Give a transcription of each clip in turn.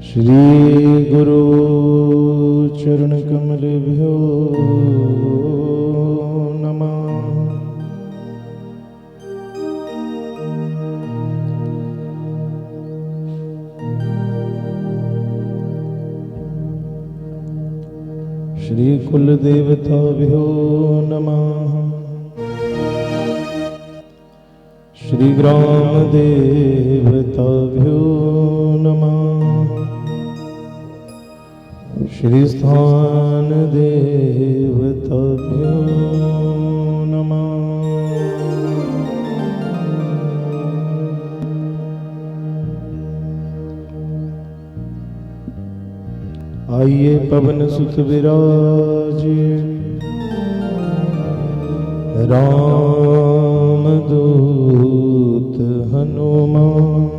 श्री गुरु चरण कमलेभ्यो नमः। श्री कुल देवताभ्यो नमः। श्री ग्राम देवताभ्यो नमः। श्री स्थान देवताभ्यो नमः। आइए पवन सुत विराजिए, राम दूत हनुमान।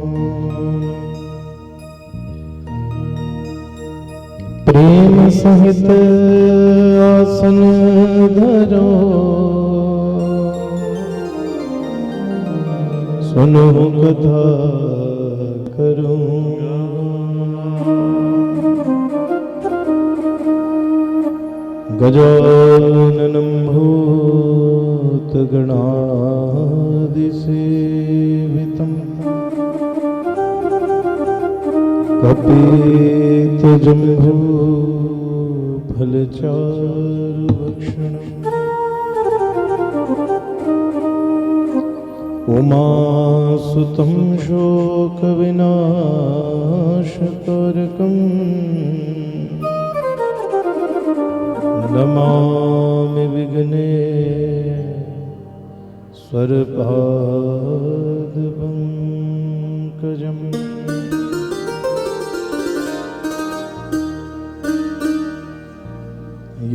प्रेम सहित आसन धरो, सुनो कथा करूं। गजाननं भूतगणादिसेवितं कपित्थजम्बूफलचारुभक्षणम् उमासुतं शोकविनाशकारकम् नमामि विघ्नेश्वरपादपङ्कजम्।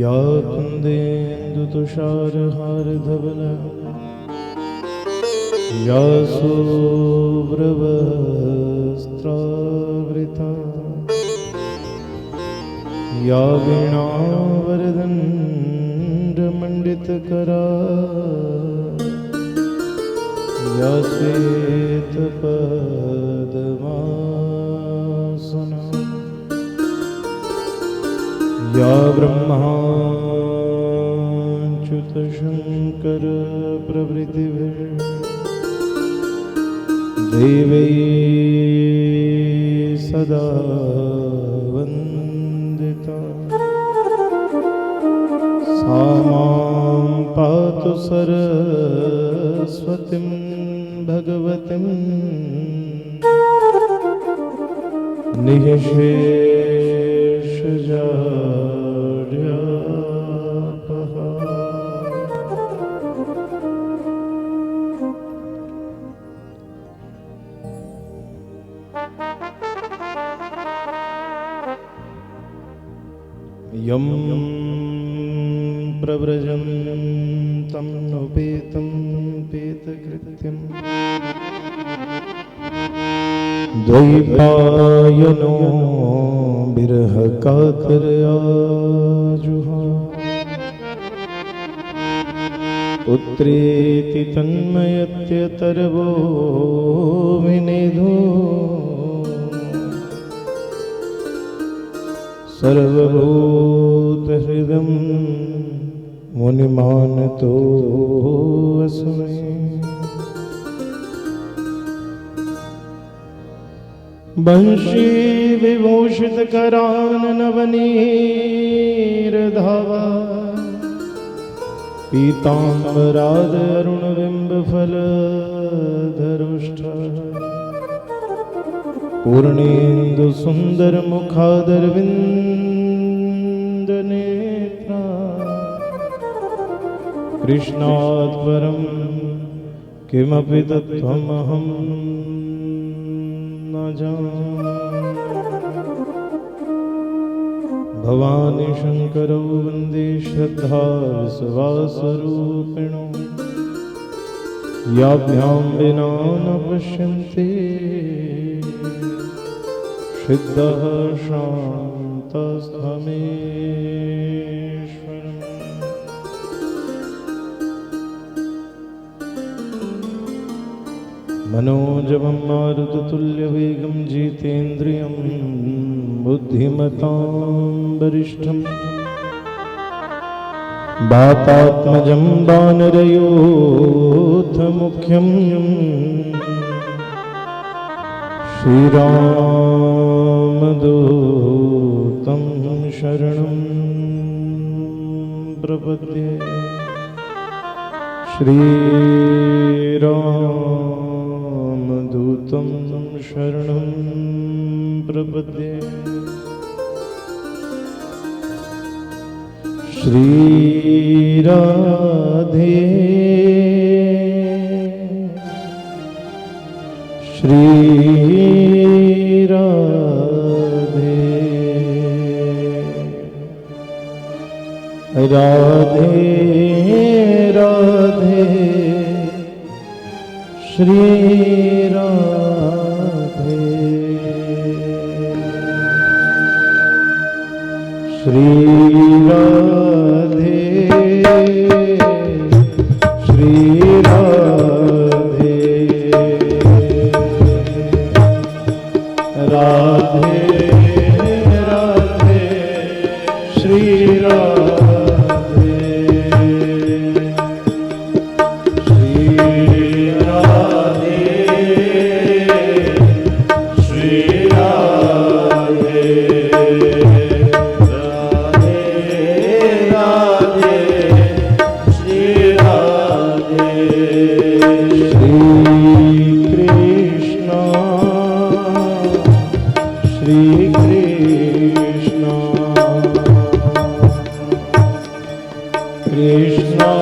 या कुन्देन्दुतुषारहारधवला, या शुभ्रवस्त्रावृता, या वीणावरदण्डमण्डितकरा, या श्वेतपद्मासना, या ब्रह्माच्युतशङ्करप्रभृतिभिः देवैः सदा वन्दिता। सा मां पातु सरस्वतीं भगवतीं निःशेषजाड्यापहा। यं प्रव्रजन्तं नोपेतं पेतकृत्यं द्वैपायनो विरहकातरयाजुहाव। पुत्रेति तन्मयत्यतर्वो विनिधो सर्वभूतहृदं मुनिमानतो अस्मि। वंशी विभूषितकराननवनीरधावा, पीताम्बराद अरुणबिम्बफलधरुष्टा, पूर्णेन्दुसुन्दरमुखादरविन्दनेत्रा, कृष्णात् परं किमपि तत्त्वमहं न जाने। भवानी शंकरौ वन्दे श्रद्धा विश्वासरूपिणो, याभ्यां विना न पश्यन्ति सिद्धः शान्तस्थमेश्वरम्। मनोजवं मारुततुल्यवेगं जितेन्द्रियं बुद्धिमतां वरिष्ठं वातात्मजं वानरयूथमुख्यं श्रीरामदूतं शरणं प्रपद्ये। श्रीरामदूतं शरणं प्रपद्ये। Shri Radhe Shri Radhe Radhe Radhe Shri Radhe Shri Radhe Shri Radhe Radhe Radhe Shri Radhe Shri Radhe Krishna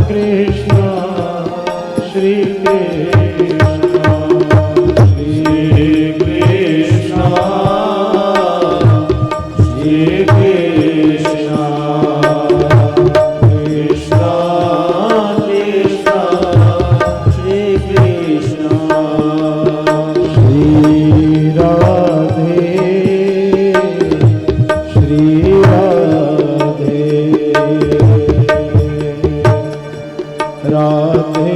Krishna Shri Krishna Shri Krishna Shri Krishna Krishna Krishna Shri Krishna Shri Radhe Shri Radhe Radhe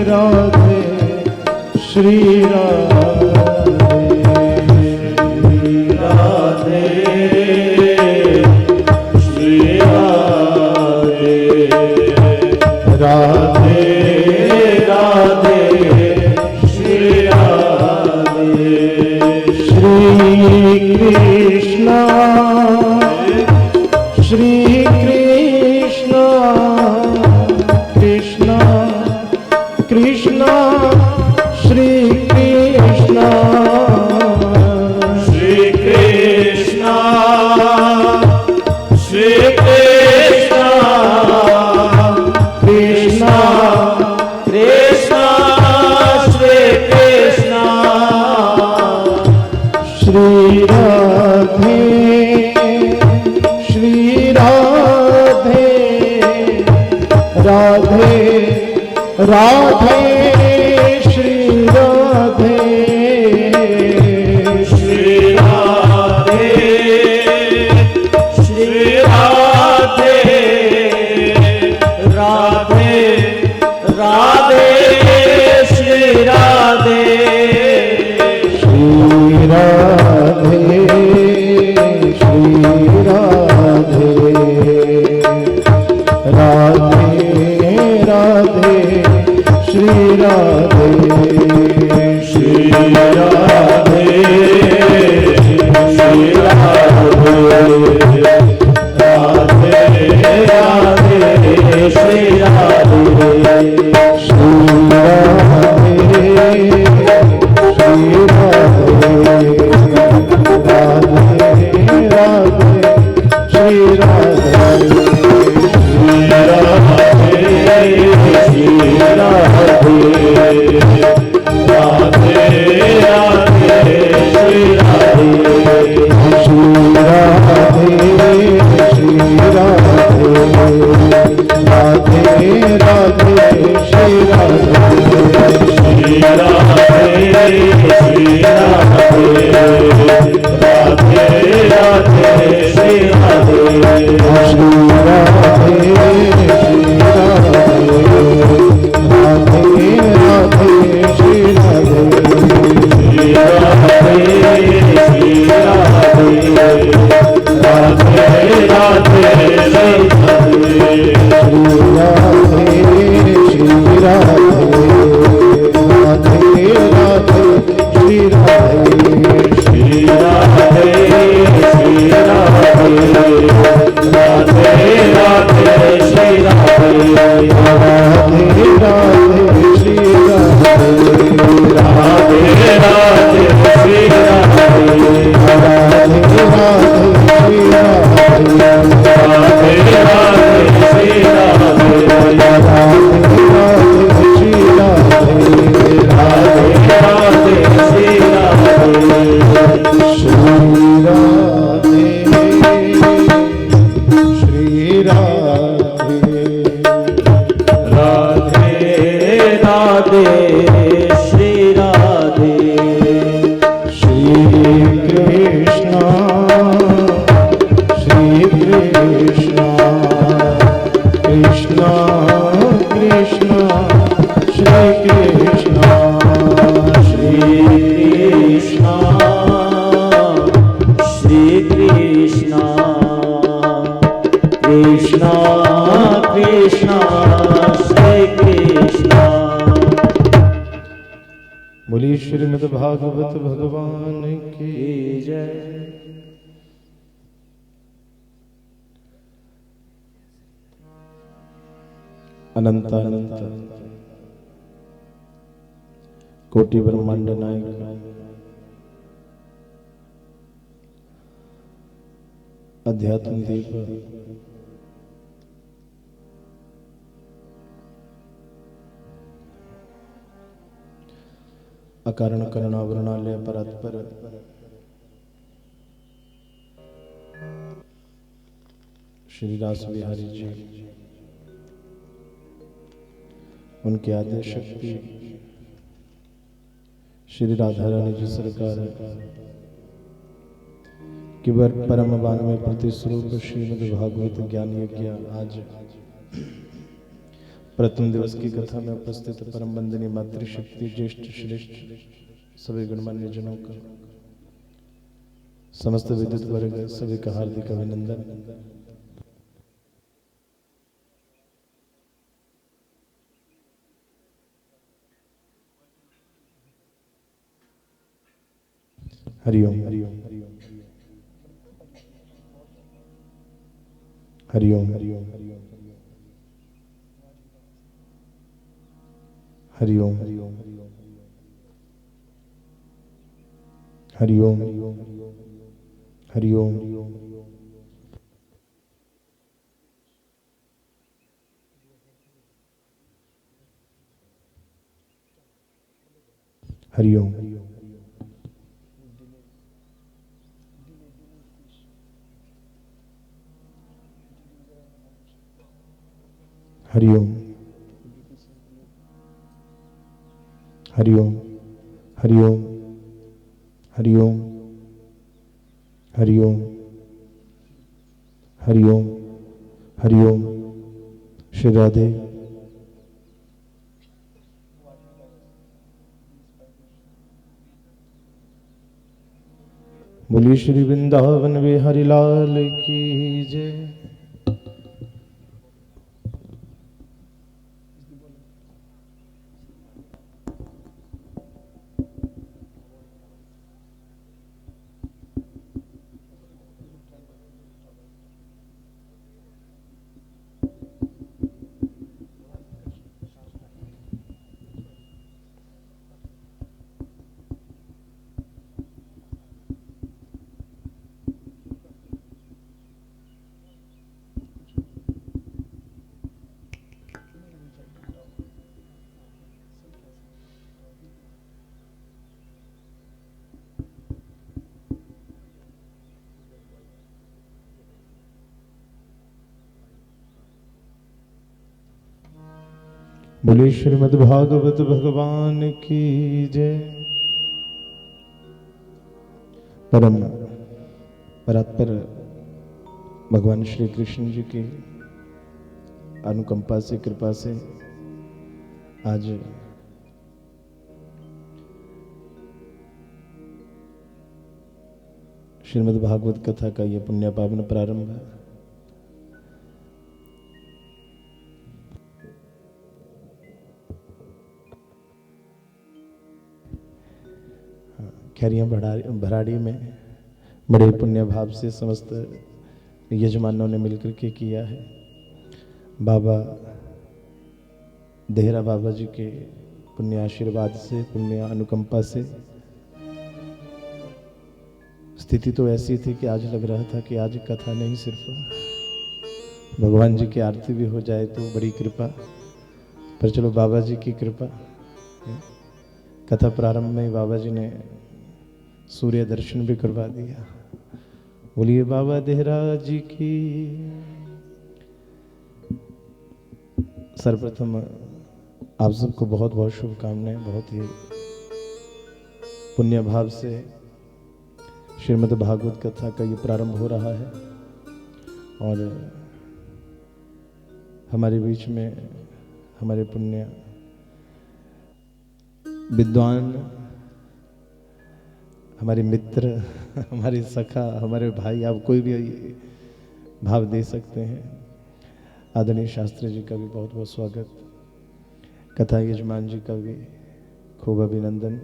Radhe Shri Radhe Radhe Shri Radhe Radhe Radhe Shri Radhe Shri Krishna Shri Krishna Krishna Krishna Shri Krishna Shri Krishna Shri Krishna Krishna Krishna Shri Krishna Shri Radhe Shri Radhe Radhe Radhe Shri Radhe Shri Radhe Shri Radhe Radhe Radhe Shri Radhe Shri Radhe Shri Radhe Radhe Radhe Shri बोली श्रीमद् भागवत भगवान की जय। अनंत अनंत कोटि ब्रह्मांड नायक अध्यात्म दीप अकारण करुणावृणालय परात्पर श्री रास बिहारी जी, उनके आद्य शक्ति श्री राधा रानी जी सरकार की परम बानवे प्रतिस्वरूप श्रीमद् भागवत ज्ञान यज्ञ आज प्रथम दिवस की कथा में उपस्थित परम वंदनीय मातृशक्ति ज्येष्ठ श्रेष्ठ सभी गणमान्य जनों का, समस्त विद्युत वर्ग सभी का हार्दिक अभिनंदन। हरिओम हरिओम हरिओम हरिओम हरिओम हरिओम हरिओम हरिओम हरिओम हरिओम हरिओम हरिओम हरिओम हरिओम हरिओम हरिओम श्री राधे। बोलिए श्री वृंदावन बिहारी लाल की जय। बोले श्रीमद् भागवत भगवान की जय। परम परात्पर भगवान श्री कृष्ण जी की अनुकंपा से कृपा से आज श्रीमद् भागवत कथा का यह पुण्य पावन प्रारंभ है। खैरिया भराड़ी में बड़े पुण्य भाव से समस्त यजमानों ने मिलकर के किया है। बाबा देहरा बाबा जी के पुण्य आशीर्वाद से, पुण्य अनुकंपा से स्थिति तो ऐसी थी कि आज लग रहा था कि आज कथा नहीं, सिर्फ भगवान जी की आरती भी हो जाए तो बड़ी कृपा। पर चलो बाबा जी की कृपा। कथा प्रारंभ में ही बाबा जी ने सूर्य दर्शन भी करवा दिया। बोलिए बाबा देहरा जी की। सर्वप्रथम आप सबको बहुत बहुत शुभकामनाएं। बहुत ही पुण्य भाव से श्रीमद् भागवत कथा का ये प्रारंभ हो रहा है और हमारे बीच में हमारे पुण्य विद्वान, हमारे मित्र, हमारे सखा, हमारे भाई, आप कोई भी भाव दे सकते हैं। आदरणीय शास्त्री जी का भी बहुत बहुत स्वागत, कथा यजमान जी का भी खूब अभिनंदन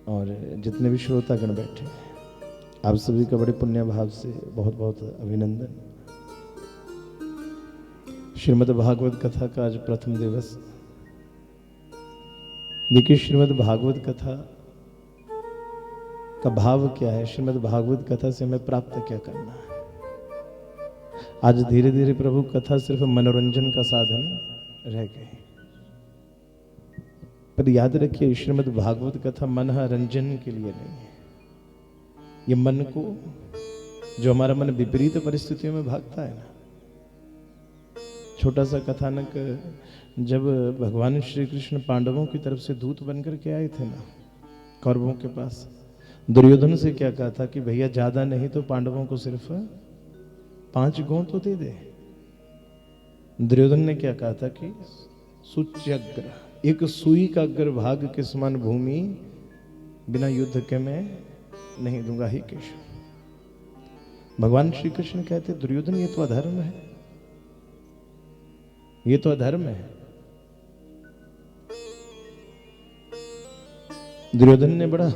और जितने भी श्रोतागण बैठे आप सभी का बड़े पुण्य भाव से बहुत बहुत अभिनंदन। श्रीमद् भागवत कथा का आज प्रथम दिवस। देखिए श्रीमद् भागवत कथा का भाव क्या है, श्रीमद् भागवत कथा से हमें प्राप्त क्या करना है। आज धीरे धीरे प्रभु कथा सिर्फ मनोरंजन का साधन रह गई, पर याद रखिए श्रीमद् भागवत कथा मनोरंजन के लिए नहीं है। ये मन को, जो हमारा मन विपरीत परिस्थितियों में भागता है ना, छोटा सा कथानक, जब भगवान श्री कृष्ण पांडवों की तरफ से दूत बनकर के आए थे ना कौरवों के पास, दुर्योधन से क्या कहा था कि भैया ज्यादा नहीं तो पांडवों को सिर्फ 5 गौं तो दे दे। दुर्योधन ने क्या कहा था कि सुच्यग्र, एक सुई का अग्रभाग के समान भूमि बिना युद्ध के मैं नहीं दूंगा ही केशव। भगवान श्री कृष्ण कहते दुर्योधन ये तो अधर्म है, ये तो अधर्म है। दुर्योधन ने बड़ा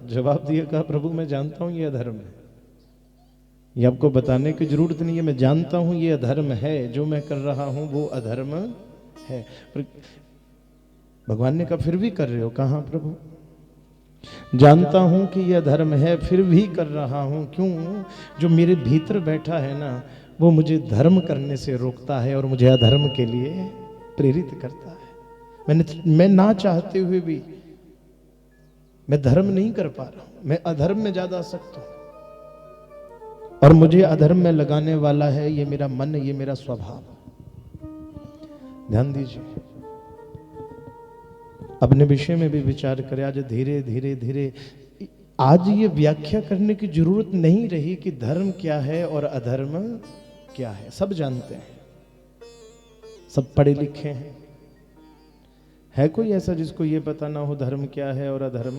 जवाब दिया, कहा प्रभु मैं जानता हूं ये अधर्म है, ये आपको बताने की जरूरत नहीं है, मैं जानता हूं ये अधर्म है, जो मैं कर रहा हूं वो अधर्म है। पर भगवान ने कहा फिर भी कर रहे हो। कहा प्रभु जानता हूं कि ये अधर्म है फिर भी कर रहा हूं। क्यों? जो मेरे भीतर बैठा है ना वो मुझे धर्म करने से रोकता है और मुझे अधर्म के लिए प्रेरित करता है। मैं ना चाहते हुए भी मैं धर्म नहीं कर पा रहा हूं, मैं अधर्म में ज्यादा आसक्त हूं और मुझे अधर्म में लगाने वाला है ये मेरा मन, ये मेरा स्वभाव। ध्यान दीजिए, अपने विषय में भी विचार करें। आज धीरे धीरे धीरे आज ये व्याख्या करने की जरूरत नहीं रही कि धर्म क्या है और अधर्म क्या है। सब जानते हैं, सब पढ़े लिखे हैं। है कोई ऐसा जिसको ये पता ना हो धर्म क्या है और अधर्म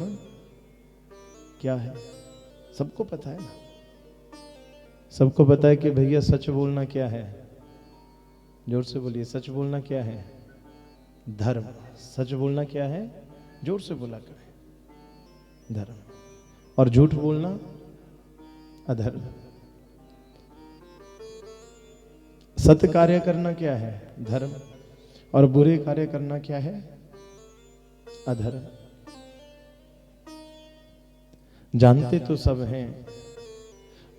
क्या है? सबको पता है ना। सबको पता है कि भैया सच बोलना क्या है। जोर से बोलिए, सच बोलना क्या है? धर्म। सच बोलना क्या है? जोर से बोला करें, धर्म। और झूठ बोलना अधर्म। सत्य कार्य करना क्या है? धर्म। और बुरे कार्य करना क्या है? अधर्म। जानते तो सब हैं,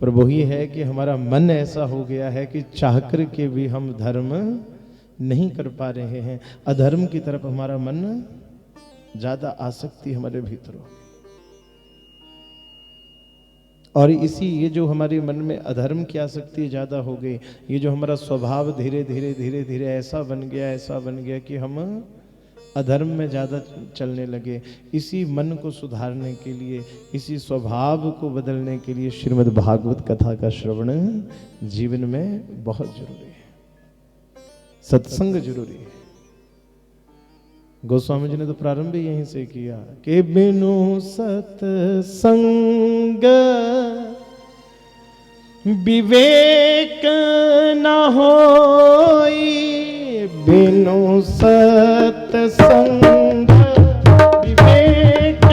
पर वही है कि हमारा मन ऐसा हो गया है कि चाहकर के भी हम धर्म नहीं कर पा रहे हैं। अधर्म की तरफ हमारा मन ज्यादा आसक्ति हमारे भीतर हो। और इसी ये जो हमारे मन में अधर्म की आसक्ति ज्यादा हो गई, ये जो हमारा स्वभाव धीरे धीरे धीरे धीरे ऐसा बन गया कि हम अधर्म में ज्यादा चलने लगे। इसी मन को सुधारने के लिए, इसी स्वभाव को बदलने के लिए श्रीमद् भागवत कथा का श्रवण जीवन में बहुत जरूरी है। सत्संग जरूरी है। गोस्वामी जी ने तो प्रारंभ ही यहीं से किया कि बिनु सत्संग विवेक न होई, बिनु सत्संग विवेक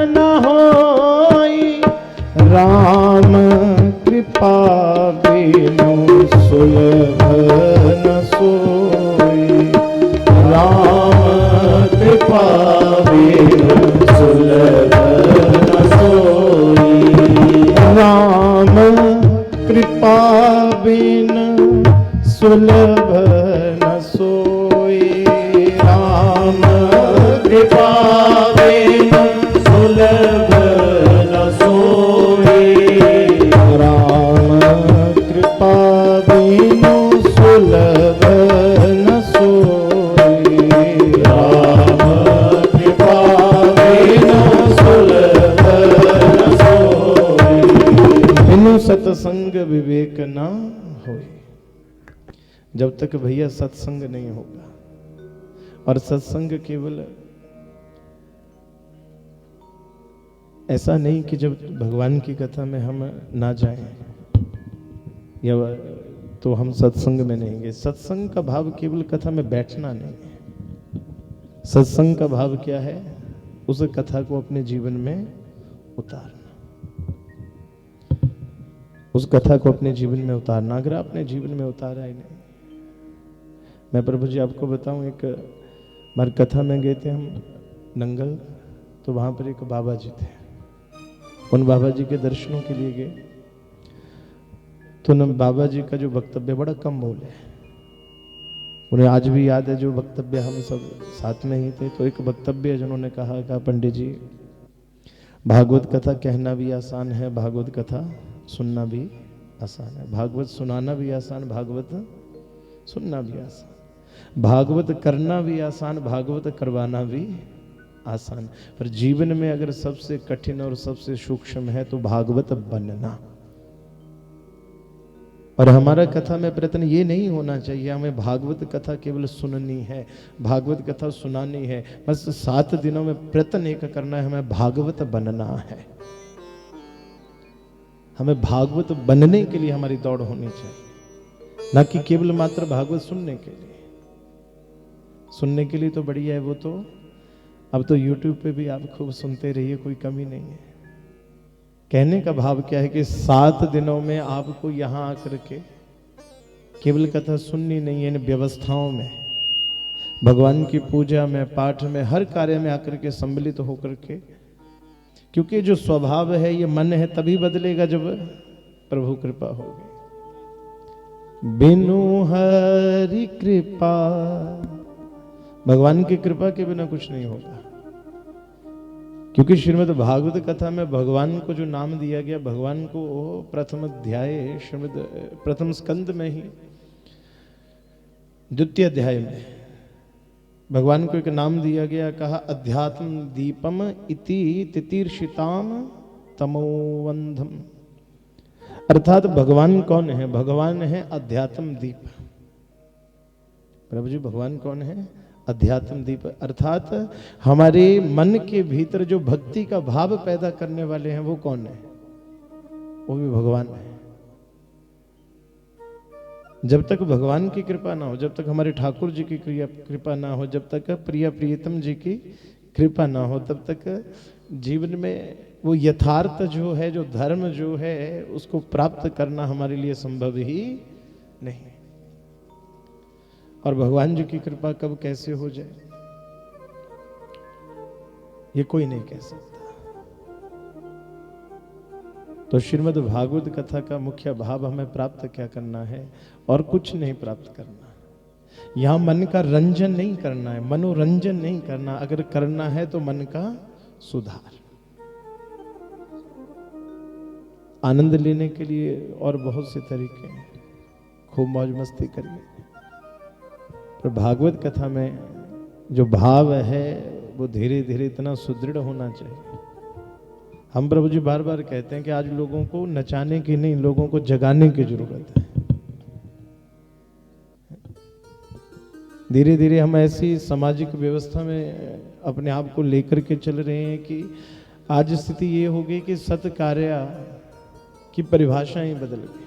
न होई, राम कृपा बिनु सुलभ न सोई, सुलभ न सोई। राम कृपा बिन सुलभ न सोई। राम कृपा बिन सुलभ न सोई। राम कृपा बिन सुलभ न सोई। राम कृपा बिन सुलभ न सोई। बिनु सत्संग विवेक ना होई। जब तक भैया सत्संग नहीं होगा, और सत्संग केवल ऐसा नहीं कि जब भगवान की कथा में हम ना जाएं या तो हम सत्संग में नहीं गए। सत्संग का भाव केवल कथा में बैठना नहीं है। सत्संग का भाव क्या है? उस कथा को अपने जीवन में उतारना। उस कथा को अपने जीवन में उतारना। अगर आपने जीवन में उतारा ही नहीं, मैं प्रभु जी आपको बताऊं, एक बार कथा में गए थे हम नंगल, तो वहां पर एक बाबा जी थे। उन बाबा जी के दर्शनों के लिए गए, तो न बाबा जी का जो वक्तव्य बड़ा कम बोले। उन्हें आज भी याद है जो वक्तव्य, हम सब साथ में ही थे। तो एक वक्तव्य जिन्होंने कहा पंडित जी, भागवत कथा कहना भी आसान है, भागवत कथा सुनना भी आसान है। भागवत सुनाना भी आसान, भागवत सुनना भी आसान। भागवत करना भी आसान, भागवत करवाना भी आसान। पर जीवन में अगर सबसे कठिन और सबसे सूक्ष्म है तो भागवत बनना। और हमारा कथा में प्रयत्न ये नहीं होना चाहिए हमें भागवत कथा केवल सुननी है, भागवत कथा सुनानी है। बस 7 दिनों में प्रयत्न एक करना है, हमें भागवत बनना है। हमें भागवत बनने के लिए हमारी दौड़ होनी चाहिए, ना कि केवल मात्र भागवत सुनने के लिए। सुनने के लिए तो बढ़िया है, वो तो अब तो YouTube पे भी आप खूब सुनते रहिए, कोई कमी नहीं है। कहने का भाव क्या है कि 7 दिनों में आपको यहां आकर के केवल कथा सुननी नहीं है, इन व्यवस्थाओं में, भगवान की पूजा में, पाठ में, हर कार्य में आकर के सम्मिलित होकर के, क्योंकि जो स्वभाव है ये मन है तभी बदलेगा जब प्रभु कृपा होगी। बिनु हरि कृपा, भगवान की कृपा के बिना कुछ नहीं होगा। क्योंकि श्रीमद् भागवत कथा में भगवान को जो नाम दिया गया, भगवान को प्रथम अध्याय श्रीमद् प्रथम स्कंद में ही द्वितीय अध्याय में भगवान को एक नाम दिया गया, कहा अध्यात्म दीपम इति तितीर्षिताम तमोवंधम। अर्थात भगवान कौन है? भगवान है अध्यात्म दीप। प्रभु जी भगवान कौन है? अध्यात्म दीप। अर्थात हमारे मन के भीतर जो भक्ति का भाव पैदा करने वाले हैं वो कौन है? वो भी भगवान है। जब तक भगवान की कृपा ना हो, जब तक हमारे ठाकुर जी की कृपा ना हो, जब तक प्रिय प्रियतम जी की कृपा ना हो, तब तक जीवन में वो यथार्थ जो है, जो धर्म जो है, उसको प्राप्त करना हमारे लिए संभव ही नहीं। और भगवान जी की कृपा कब कैसे हो जाए ये कोई नहीं कह सकता। तो श्रीमद् भागवत कथा का मुख्य भाव हमें प्राप्त क्या करना है? और कुछ नहीं प्राप्त करना। यहां मन का रंजन नहीं करना है, मनोरंजन नहीं करना। अगर करना है तो मन का सुधार। आनंद लेने के लिए और बहुत से तरीके हैं, खूब मौज मस्ती करिए। पर भागवत कथा में जो भाव है वो धीरे धीरे इतना सुदृढ़ होना चाहिए। हम प्रभु जी बार बार कहते हैं कि आज लोगों को नचाने की नहीं, लोगों को जगाने की जरूरत है। धीरे धीरे हम ऐसी सामाजिक व्यवस्था में अपने आप को लेकर के चल रहे हैं कि आज स्थिति ये हो गई कि सत्कार्य की परिभाषाएं बदल गई,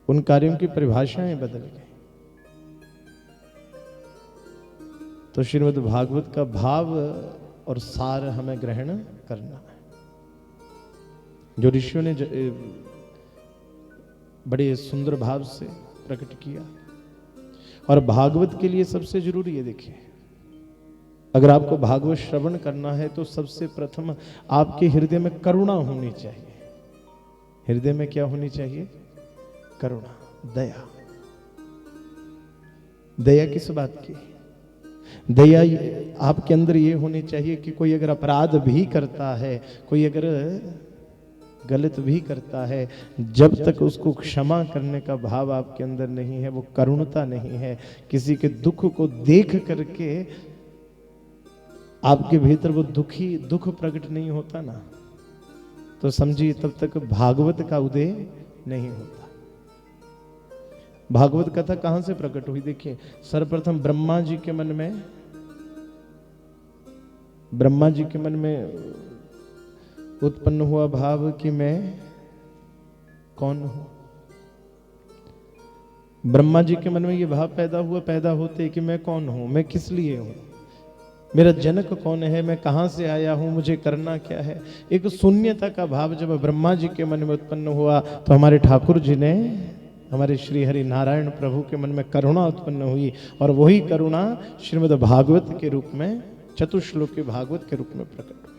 उन कार्यों की परिभाषाएं बदल गई। तो श्रीमद् भागवत का भाव और सार हमें ग्रहण करना है, जो ऋषियों ने बड़े सुंदर भाव से प्रकट किया। और भागवत के लिए सबसे जरूरी है, देखिए अगर आपको भागवत श्रवण करना है तो सबसे प्रथम आपके हृदय में करुणा होनी चाहिए। हृदय में क्या होनी चाहिए? करुणा, दया। दया किस बात की? दया आपके अंदर ये होनी चाहिए कि कोई अगर अपराध भी करता है, कोई अगर गलत भी करता है, जब तक उसको क्षमा करने का भाव आपके अंदर नहीं है, वो करुणता नहीं है, किसी के दुख को देख करके आपके भीतर वो दुख प्रकट नहीं होता ना, तो समझिए तब तक भागवत का उदय नहीं होता। भागवत कथा कहां से प्रकट हुई? देखिए, सर्वप्रथम ब्रह्मा जी के मन में उत्पन्न हुआ भाव कि मैं कौन हूं। ब्रह्मा जी के मन में यह भाव पैदा होते कि मैं कौन हूं, मैं किस लिए हूं, मेरा जनक कौन है, मैं कहां से आया हूं, मुझे करना क्या है। एक शून्यता का भाव जब ब्रह्मा जी के मन में उत्पन्न हुआ तो हमारे ठाकुर जी ने, हमारे श्री हरि नारायण प्रभु के मन में करुणा उत्पन्न हुई, और वही करुणा श्रीमद् भागवत के रूप में, चतुश्लोकी भागवत के रूप में प्रकट हुई।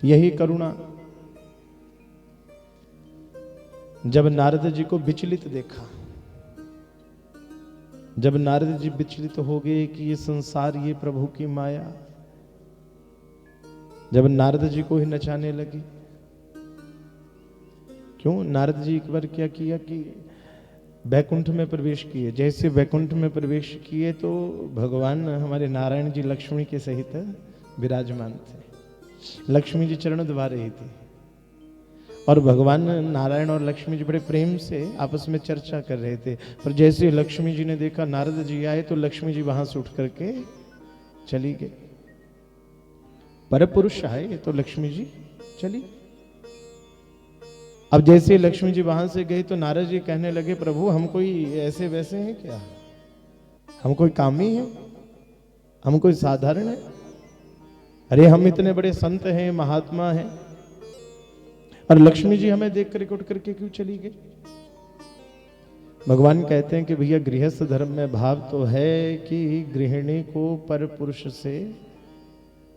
यही करुणा जब नारद जी को विचलित देखा, जब नारद जी विचलित हो गए कि ये संसार, ये प्रभु की माया, जब नारद जी को ही नचाने लगी। क्यों? नारद जी एक बार क्या किया कि वैकुंठ में प्रवेश किए। जैसे वैकुंठ में प्रवेश किए तो भगवान हमारे नारायण जी लक्ष्मी के सहित विराजमान थे। लक्ष्मी जी चरण दबा रही थी और भगवान नारायण और लक्ष्मी जी बड़े प्रेम से आपस में चर्चा कर रहे थे। पर जैसे लक्ष्मी जी ने देखा नारद जी आए तो लक्ष्मी जी वहां से उठ करके चली गई। पर पुरुष आए तो लक्ष्मी जी चली। अब जैसे लक्ष्मी जी वहां से गई तो नारद जी कहने लगे, प्रभु हम कोई ऐसे वैसे हैं क्या? हम कोई कामी हैं? हम कोई साधारण है? अरे हम इतने बड़े संत हैं, महात्मा हैं, और लक्ष्मी जी हमें देख कर उठ करके क्यों चली गई? भगवान कहते हैं कि भैया गृहस्थ धर्म में भाव तो है कि गृहिणी को पर पुरुष से,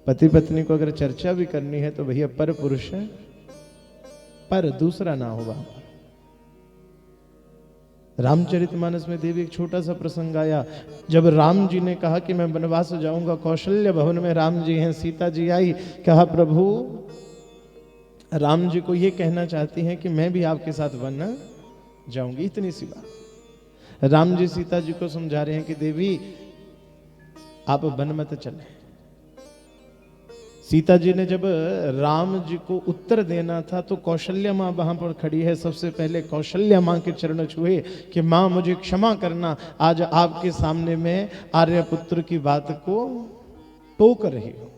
पति पत्नी को अगर चर्चा भी करनी है तो भैया पर पुरुष है, पर दूसरा ना हो। वहां पर रामचरितमानस में देवी एक छोटा सा प्रसंग आया। जब राम जी ने कहा कि मैं वनवास जाऊंगा, कौशल्य भवन में राम जी हैं, सीता जी आई, कहा प्रभु राम जी को ये कहना चाहती हैं कि मैं भी आपके साथ वन जाऊंगी, इतनी सी बात। राम जी सीता जी को समझा रहे हैं कि देवी आप वन मत चले। सीता जी ने जब राम जी को उत्तर देना था तो कौशल्या माँ वहां पर खड़ी है। सबसे पहले कौशल्या माँ के चरण छुए कि माँ मुझे क्षमा करना, आज आपके सामने में आर्यपुत्र की बात को टोक रही हूं।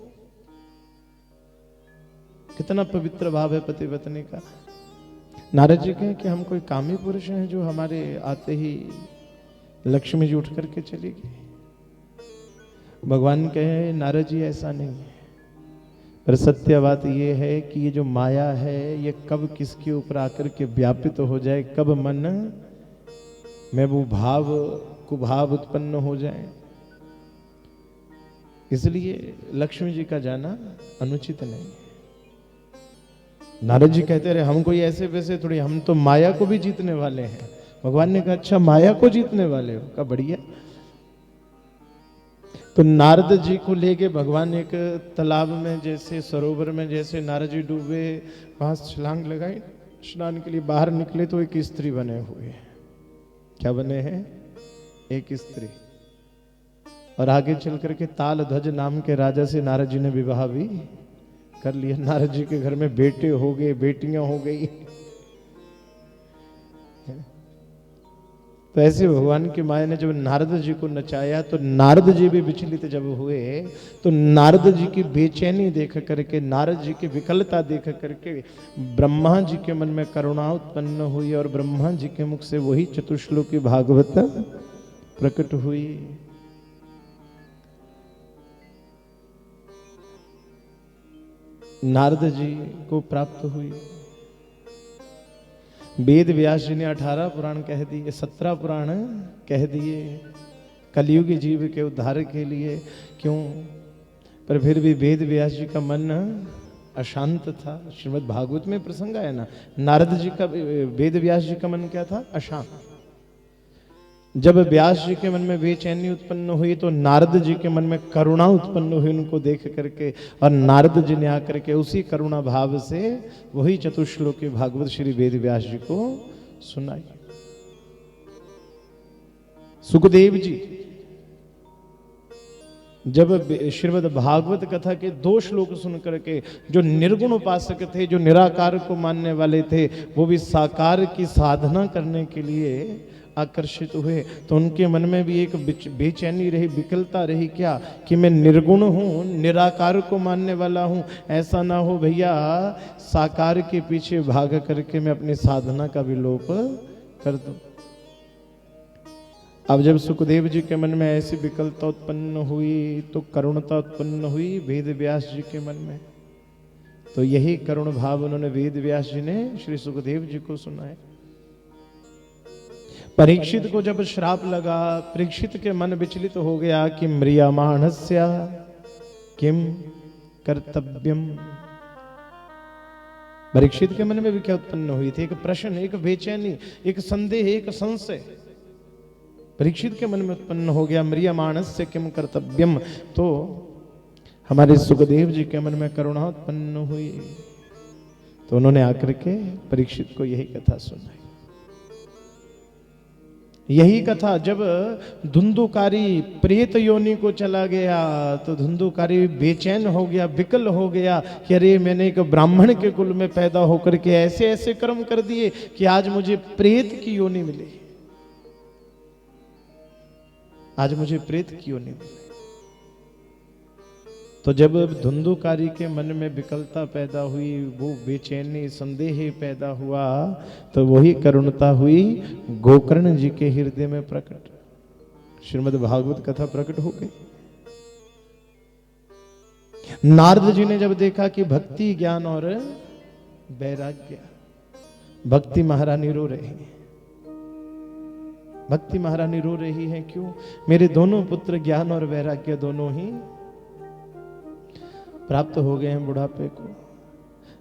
कितना पवित्र भाव है पति पत्नी का। नारद जी कहें कि हम कोई कामी पुरुष हैं जो हमारे आते ही लक्ष्मी जी उठ करके चली गई। भगवान कहे नारद जी ऐसा नहीं है, पर सत्य बात यह है कि ये जो माया है ये कब किसके ऊपर आकर के व्यापित हो जाए, कब मन में वो भाव कुभाव उत्पन्न हो जाए, इसलिए लक्ष्मी जी का जाना अनुचित नहीं है। नारद जी कहते रहे हम कोई ऐसे वैसे थोड़ी, हम तो माया को भी जीतने वाले हैं। भगवान ने कहा अच्छा माया को जीतने वाले हो? कहा बढ़िया। तो नारद जी को लेके भगवान एक तालाब में, जैसे सरोवर में जैसे नारद जी डूबे, वहां छलांग लगाई, स्नान के लिए बाहर निकले तो एक स्त्री बने हुए। क्या बने हैं? एक स्त्री। और आगे चल करके ताल ध्वज नाम के राजा से नारद जी ने विवाह भी कर लिया। नारद जी के घर में बेटे हो गए, बेटियां हो गई। तो ऐसे भगवान की माया ने जब नारद जी को नचाया तो नारद जी भी विचलित जब हुए तो नारद जी की बेचैनी देख करके, नारद जी की विकलता देख करके ब्रह्मा जी के मन में करुणा उत्पन्न हुई और ब्रह्मा जी के मुख से वही चतुश्लोकी भागवत प्रकट हुई। नारद जी को प्राप्त हुई। वेद व्यास जी ने 18 पुराण कह दिए, 17 पुराण कह दिए, कलयुगी जीव के उद्धार के लिए। क्यों? पर फिर भी वेद व्यास जी का मन अशांत था। श्रीमद् भागवत में प्रसंग आया ना, नारद जी का, वेद व्यास जी का मन क्या था? अशांत। जब व्यास जी के मन में बेचैनी उत्पन्न हुई तो नारद जी के मन में करुणा उत्पन्न हुई उनको देख करके, और नारद जी ने आकर के उसी करुणा भाव से वही चतुश्लोकी भागवत श्री वेद व्यास जी को सुनाई। सुखदेव जी जब श्रीमद् भागवत कथा के 2 श्लोक सुन करके, जो निर्गुण उपासक थे, जो निराकार को मानने वाले थे, वो भी साकार की साधना करने के लिए आकर्षित हुए, तो उनके मन में भी एक बेचैनी रही, विकलता रही। क्या? कि मैं निर्गुण हूं, निराकार को मानने वाला हूं, ऐसा ना हो भैया साकार के पीछे भाग करके मैं अपनी साधना का विलोप कर दूं। अब जब सुखदेव जी के मन में ऐसी विकलता उत्पन्न हुई तो करुणता उत्पन्न हुई वेद व्यास जी के मन में। तो यही करुण भाव उन्होंने वेद व्यास जी ने श्री सुखदेव जी को सुनाए। परीक्षित को जब श्राप लगा, परीक्षित के मन विचलित हो गया कि म्रियमाणस्य किम कर्तव्यम। परीक्षित के मन में भी क्या उत्पन्न हुई थी? एक प्रश्न, एक बेचैनी, एक संदेह, एक संशय परीक्षित के मन में उत्पन्न हो गया। म्रियमाणस्य किम कर्तव्यम। तो हमारे सुखदेव जी के मन में करुणा उत्पन्न हुई, तो उन्होंने आकर के परीक्षित को यही कथा सुनाई। यही कथा जब धुंधुकारी प्रेत योनि को चला गया तो धुंधुकारी बेचैन हो गया, विकल हो गया कि अरे मैंने एक ब्राह्मण के कुल में पैदा होकर के ऐसे ऐसे कर्म कर दिए कि आज मुझे प्रेत की योनि मिली, आज मुझे प्रेत की योनि मिली। तो जब धुंधुकारी के मन में विकलता पैदा हुई, वो बेचैनी संदेह पैदा हुआ, तो वही करुणता हुई गोकर्ण जी के हृदय में प्रकट। श्रीमद् भागवत कथा प्रकट हो गई। नारद जी ने जब देखा कि भक्ति, ज्ञान और वैराग्य, भक्ति महारानी रो रही है, भक्ति महारानी रो रही है। क्यों? मेरे दोनों पुत्र ज्ञान और वैराग्य दोनों ही प्राप्त हो गए हैं बुढ़ापे को।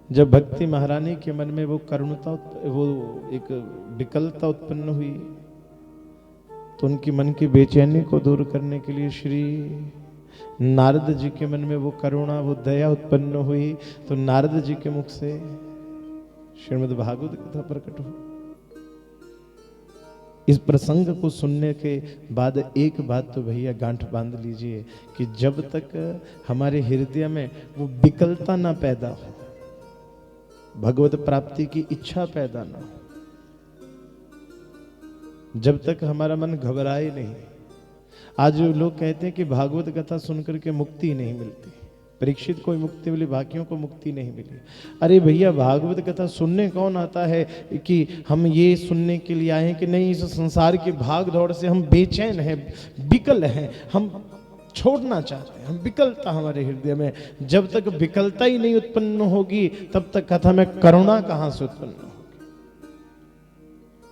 जब भक्ति महारानी के मन में वो करुणता, वो एक विकलता उत्पन्न हुई, तो उनकी मन की बेचैनी को दूर करने के लिए श्री नारद जी के मन में वो करुणा, वो दया उत्पन्न हुई। तो नारद जी के मुख से श्रीमद् भागवत कथा प्रकट हुई। इस प्रसंग को सुनने के बाद एक बात तो भैया गांठ बांध लीजिए कि जब तक हमारे हृदय में वो विकलता ना पैदा हो, भगवत प्राप्ति की इच्छा पैदा ना हो, जब तक हमारा मन घबराए नहीं। आज लोग कहते हैं कि भागवत कथा सुनकर के मुक्ति नहीं मिलती, परीक्षित को मुक्ति मिली, बाकियों को मुक्ति नहीं मिली। अरे भैया भागवत कथा सुनने कौन आता है कि हम ये सुनने के लिए आए हैं कि नहीं, इस संसार की भाग दौड़ से हम बेचैन हैं, विकल हैं, हम छोड़ना चाहते हैं, हम विकलता हमारे हृदय में। जब तक विकलता ही नहीं उत्पन्न होगी तब तक कथा में करुणा कहां से उत्पन्न होगी?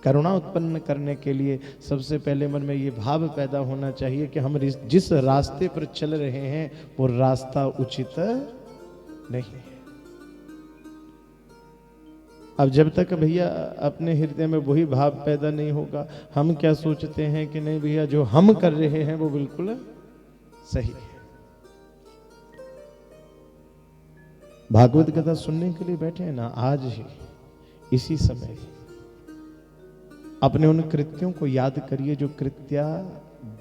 करुणा उत्पन्न करने के लिए सबसे पहले मन में ये भाव पैदा होना चाहिए कि हम जिस रास्ते पर चल रहे हैं वो रास्ता उचित नहीं है। अब जब तक भैया अपने हृदय में वही भाव पैदा नहीं होगा, हम क्या सोचते हैं कि नहीं भैया जो हम कर रहे हैं वो बिल्कुल सही है। भागवत कथा सुनने के लिए बैठे हैं ना, आज ही इसी समय अपने उन कृत्यों को याद करिए जो कृत्या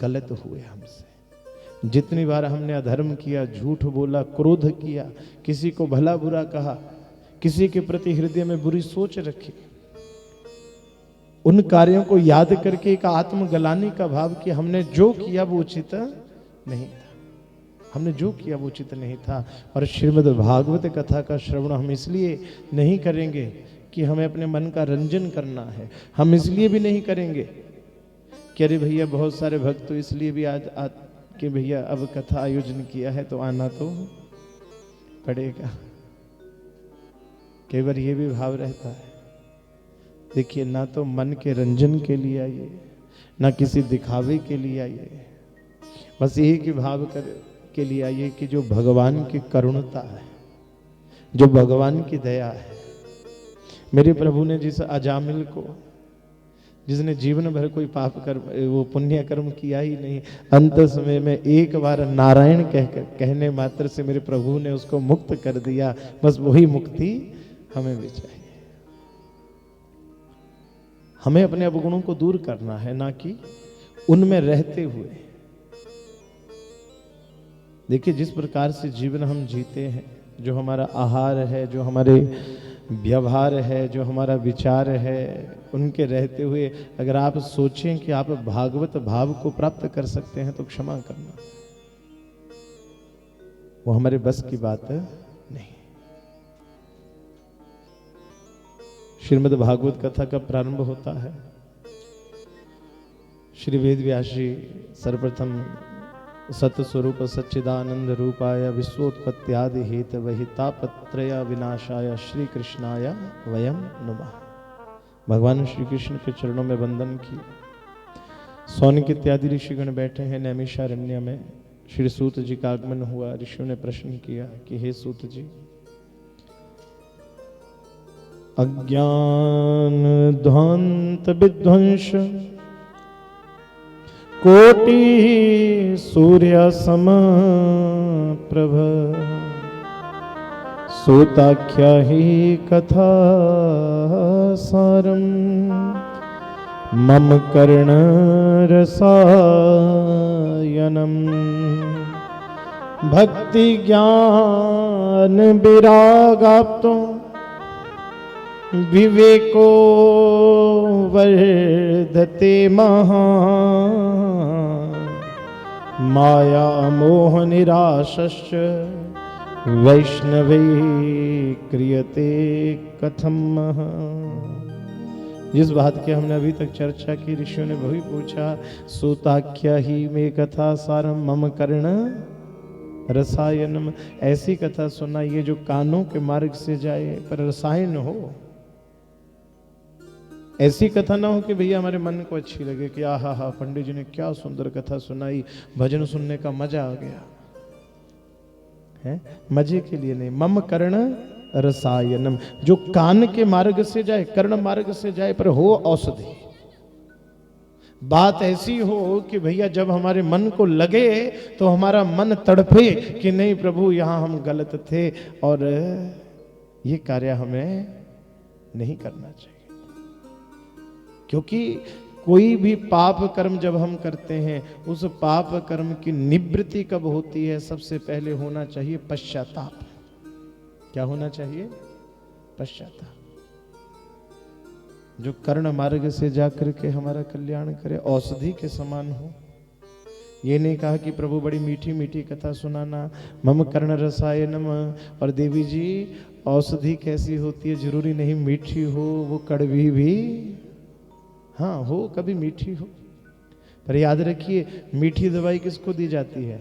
गलत हुए हमसे। जितनी बार हमने अधर्म किया, झूठ बोला, क्रोध किया, किसी को भला बुरा कहा, किसी के प्रति हृदय में बुरी सोच रखी, उन कार्यों को याद करके एक आत्मगलानी का भाव कि हमने जो किया वो उचित नहीं था, हमने जो किया वो उचित नहीं था। और श्रीमद् भागवत कथा का श्रवण हम इसलिए नहीं करेंगे कि हमें अपने मन का रंजन करना है, हम इसलिए भी नहीं करेंगे कि अरे भैया बहुत सारे भक्त तो इसलिए भी आज कि भैया अब कथा आयोजन किया है तो आना तो पड़ेगा। कई बार ये भी भाव रहता है। देखिए, ना तो मन के रंजन के लिए आइए, ना किसी दिखावे के लिए आइए, बस यही कि भाव के लिए आइए कि जो भगवान की करुणता है, जो भगवान की दया है, मेरे प्रभु ने जिस अजामिल को, जिसने जीवन भर कोई पाप कर्म, वो पुण्य कर्म किया ही नहीं, अंत समय में एक बार नारायण कहने मात्र से मेरे प्रभु ने उसको मुक्त कर दिया। बस वही मुक्ति हमें भी चाहिए। हमें अपने अवगुणों को दूर करना है, ना कि उनमें रहते हुए। देखिए, जिस प्रकार से जीवन हम जीते हैं, जो हमारा आहार है, जो हमारे व्यवहार है, जो हमारा विचार है, उनके रहते हुए अगर आप सोचें कि आप भागवत भाव को प्राप्त कर सकते हैं तो क्षमा करना, वो हमारे बस की बात नहीं। श्रीमद् भागवत कथा का प्रारंभ होता है। श्री वेद व्यास जी सर्वप्रथम सत्य स्वरूप सच्चिदानंद रूपाय विश्वोत्पत्त्यादि हेतवे तापत्रय विनाशाय श्री कृष्णाय वयम नमः। भगवान श्री कृष्ण के चरणों में वंदन की। सौनक इत्यादि ऋषिगण बैठे हैं नैमिषारण्य में। श्री सूत जी का आगमन हुआ। ऋषियों ने प्रश्न किया कि हे सूत जी, अज्ञान ध्वंत विध्वंस कोटि सूर्य सम प्रभ सूताख्या ही कथा सारम मम कर्ण रसायनम भक्ति ज्ञान विरागाप्तो विवेको वर्धते महान् माया मोह निराशश्च वैष्णवे क्रियते कथम। जिस बात की हमने अभी तक चर्चा की, ऋषियों ने वही पूछा। सूताख्या ही में कथा सारम मम कर्ण रसायनम। ऐसी कथा सुनाइए जो कानों के मार्ग से जाए पर रसायन हो। ऐसी कथा ना हो कि भैया हमारे मन को अच्छी लगे कि आहा हा पंडित जी ने क्या सुंदर कथा सुनाई, भजन सुनने का मजा आ गया है। मजे के लिए नहीं। मम कर्ण रसायनम, जो कान के मार्ग से जाए, कर्ण मार्ग से जाए, पर हो औषधि। बात ऐसी हो कि भैया जब हमारे मन को लगे तो हमारा मन तड़पे कि नहीं प्रभु यहां हम गलत थे और ये कार्य हमें नहीं करना चाहिए। क्योंकि कोई भी पाप कर्म जब हम करते हैं, उस पाप कर्म की निवृत्ति कब होती है? सबसे पहले होना चाहिए पश्चाताप। क्या होना चाहिए? पश्चाताप। जो कर्ण मार्ग से जाकर के हमारा कल्याण करे, औषधि के समान हो। ये नहीं कहा कि प्रभु बड़ी मीठी मीठी कथा सुनाना, मम कर्ण रसायनम। और देवी जी, औषधि कैसी होती है? जरूरी नहीं मीठी हो, वो कड़वी भी हाँ हो, कभी मीठी हो। पर याद रखिए, मीठी दवाई किसको दी जाती है?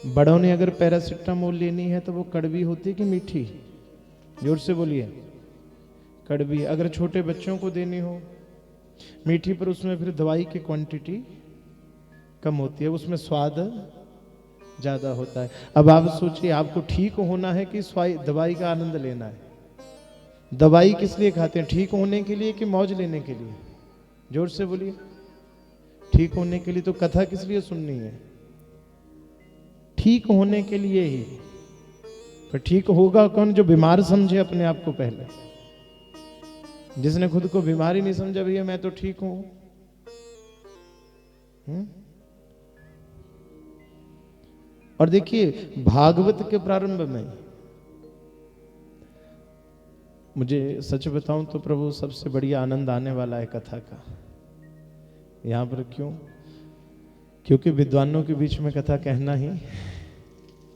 बड़ों ने अगर पैरासिटामोल लेनी है तो वो कड़वी होती है कि मीठी? जोर से बोलिए। कड़वी। अगर छोटे बच्चों को देनी हो मीठी, पर उसमें फिर दवाई की क्वांटिटी कम होती है, उसमें स्वाद ज्यादा होता है। अब आप सोचिए, आपको ठीक होना है कि दवाई का आनंद लेना है? दवाई किस लिए खाते हैं? ठीक होने के लिए कि मौज लेने के लिए? जोर से बोलिए। ठीक होने के लिए। तो कथा किस लिए सुननी है? ठीक होने के लिए ही। पर ठीक होगा कौन? जो बीमार समझे अपने आप को पहले। जिसने खुद को बीमार ही नहीं समझा, भैया मैं तो ठीक हूं। और देखिए, भागवत के प्रारंभ में, मुझे सच बताऊं तो प्रभु सबसे बढ़िया आनंद आने वाला है कथा का। यहां पर क्यों? क्योंकि विद्वानों के बीच में कथा कहना ही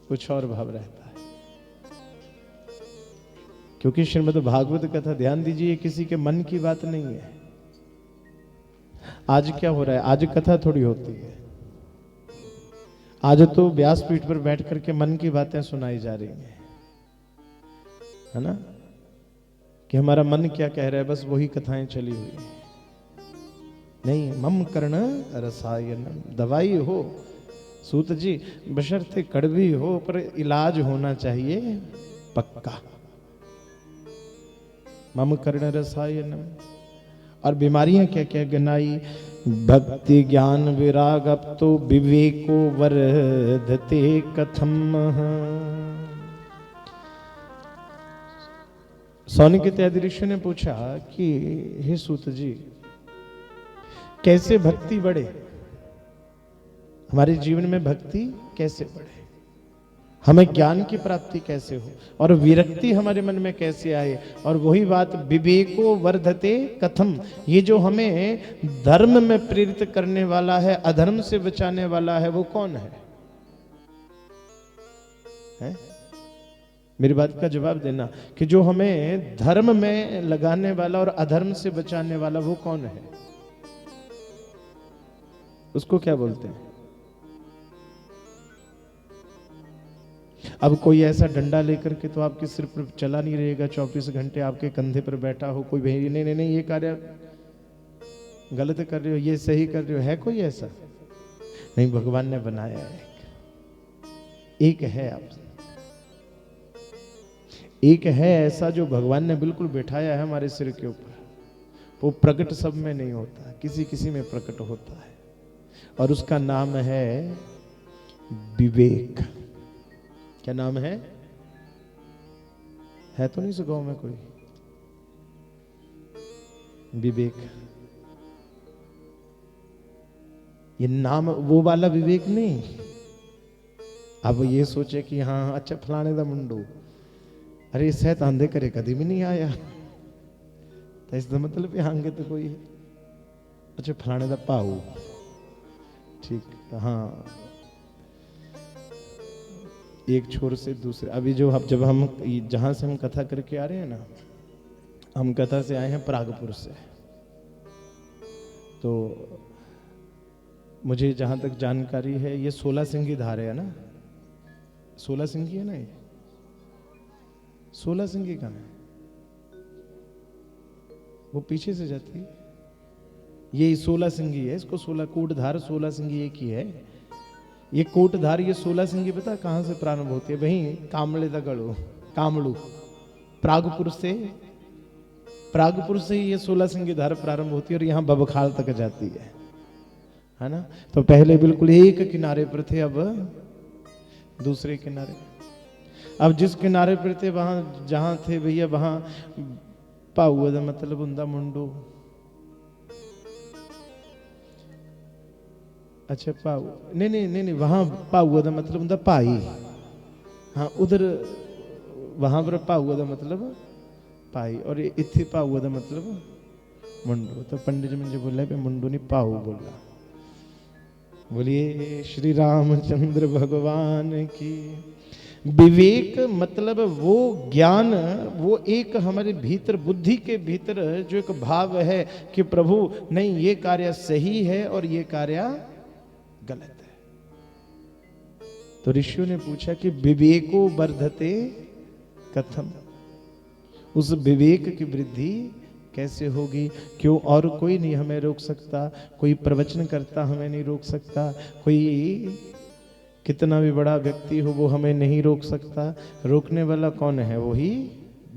कुछ और भाव रहता है। क्योंकि श्रीमद् भागवत कथा, ध्यान दीजिए, किसी के मन की बात नहीं है। आज क्या हो रहा है? आज कथा थोड़ी होती है। आज तो व्यासपीठ पर बैठ करके मन की बातें सुनाई जा रही हैं, है ना? कि हमारा मन क्या कह रहा है, बस वही कथाएं चली हुई है। नहीं, मम कर्ण रसायनम, दवाई हो सूत जी, बशर्ते कड़वी हो पर इलाज होना चाहिए पक्का। मम कर्ण रसायनम। और बीमारियां क्या क्या गिनाई, भक्ति ज्ञान विराग अब तो विवेको वर्धते कथम। सौनक इत्यादि ऋषि ने पूछा कि हे सूत जी, कैसे भक्ति बढ़े, हमारे जीवन में भक्ति कैसे बढ़े, हमें ज्ञान की प्राप्ति कैसे हो और विरक्ति हमारे मन में कैसे आए। और वही बात, विवेको वर्धते कथम, ये जो हमें धर्म में प्रेरित करने वाला है, अधर्म से बचाने वाला है, वो कौन है? मेरी बात का जवाब देना कि जो हमें धर्म में लगाने वाला और अधर्म से बचाने वाला वो कौन है? उसको क्या बोलते हैं? अब कोई ऐसा डंडा लेकर के तो आपके सिर पर चला नहीं रहेगा, 24 घंटे आपके कंधे पर बैठा हो, कोई भाई नहीं नहीं नहीं ये कार्य गलत कर रहे हो, ये सही कर रहे हो, है कोई ऐसा? नहीं, भगवान ने बनाया है एक है आप, एक है ऐसा जो भगवान ने बिल्कुल बैठाया है हमारे सिर के ऊपर। वो प्रकट सब में नहीं होता, किसी किसी में प्रकट होता है, और उसका नाम है विवेक। क्या नाम है तो नहीं गाँव में कोई? विवेक। ये नाम वो वाला विवेक नहीं। अब ये सोचे कि हाँ अच्छा फलाने दा मुंडू, अरे शैतान दे करे कभी भी नहीं आया, तो इसका मतलब आंगे तो कोई है। अच्छा फलाने दा पाऊ, ठीक, हाँ, एक छोर से दूसरे। अभी जो जब हम जहां से हम कथा करके आ रहे हैं ना, हम कथा से आए हैं प्रागपुर से, तो मुझे जहां तक जानकारी है ये 16 सिंगी धार है ना, 16 सिंगी है ना, ये 16 सिंगी कहां है? वो पीछे से जाती है, ये 16 सिंगी है, इसको 16 कोटधार 16 सिंगी एक ही है। ये कोटधार, ये 16 सिंगी पता कहां से प्रारंभ होती है? वहीं कामले दगड़ो, कामड़ू, प्रागपुर से ये 16 सिंगी धार प्रारंभ होती है और यहाँ बबखाल तक जाती है ना। तो पहले बिल्कुल एक किनारे पर थे, अब दूसरे किनारे। अब जिस किनारे पर थे वहां जहां थे भैया, वहां पाऊ दा मतलब हुंदा मुंडू। अच्छा पाऊ, नहीं नहीं नहीं नहीं, वहां पाऊ दा मतलब हुंदा भाई, हाँ उधर वहां पर पाऊ दा मतलब भाई, और इत्थे पाऊ दा मतलब मुंडू। तो पंडित जी मुझे बोला कि मुंडू नहीं पाऊ बोला। बोलिए श्री रामचंद्र भगवान की। विवेक मतलब वो ज्ञान, वो एक हमारे भीतर, बुद्धि के भीतर जो एक भाव है कि प्रभु नहीं, ये कार्य सही है और ये कार्य गलत है। तो ऋषियों ने पूछा कि विवेको वर्धते कथम, उस विवेक की वृद्धि कैसे होगी? क्यों? और कोई नहीं हमें रोक सकता, कोई प्रवचन करता हमें नहीं रोक सकता, कोई कितना भी बड़ा व्यक्ति हो वो हमें नहीं रोक सकता। रोकने वाला कौन है? वही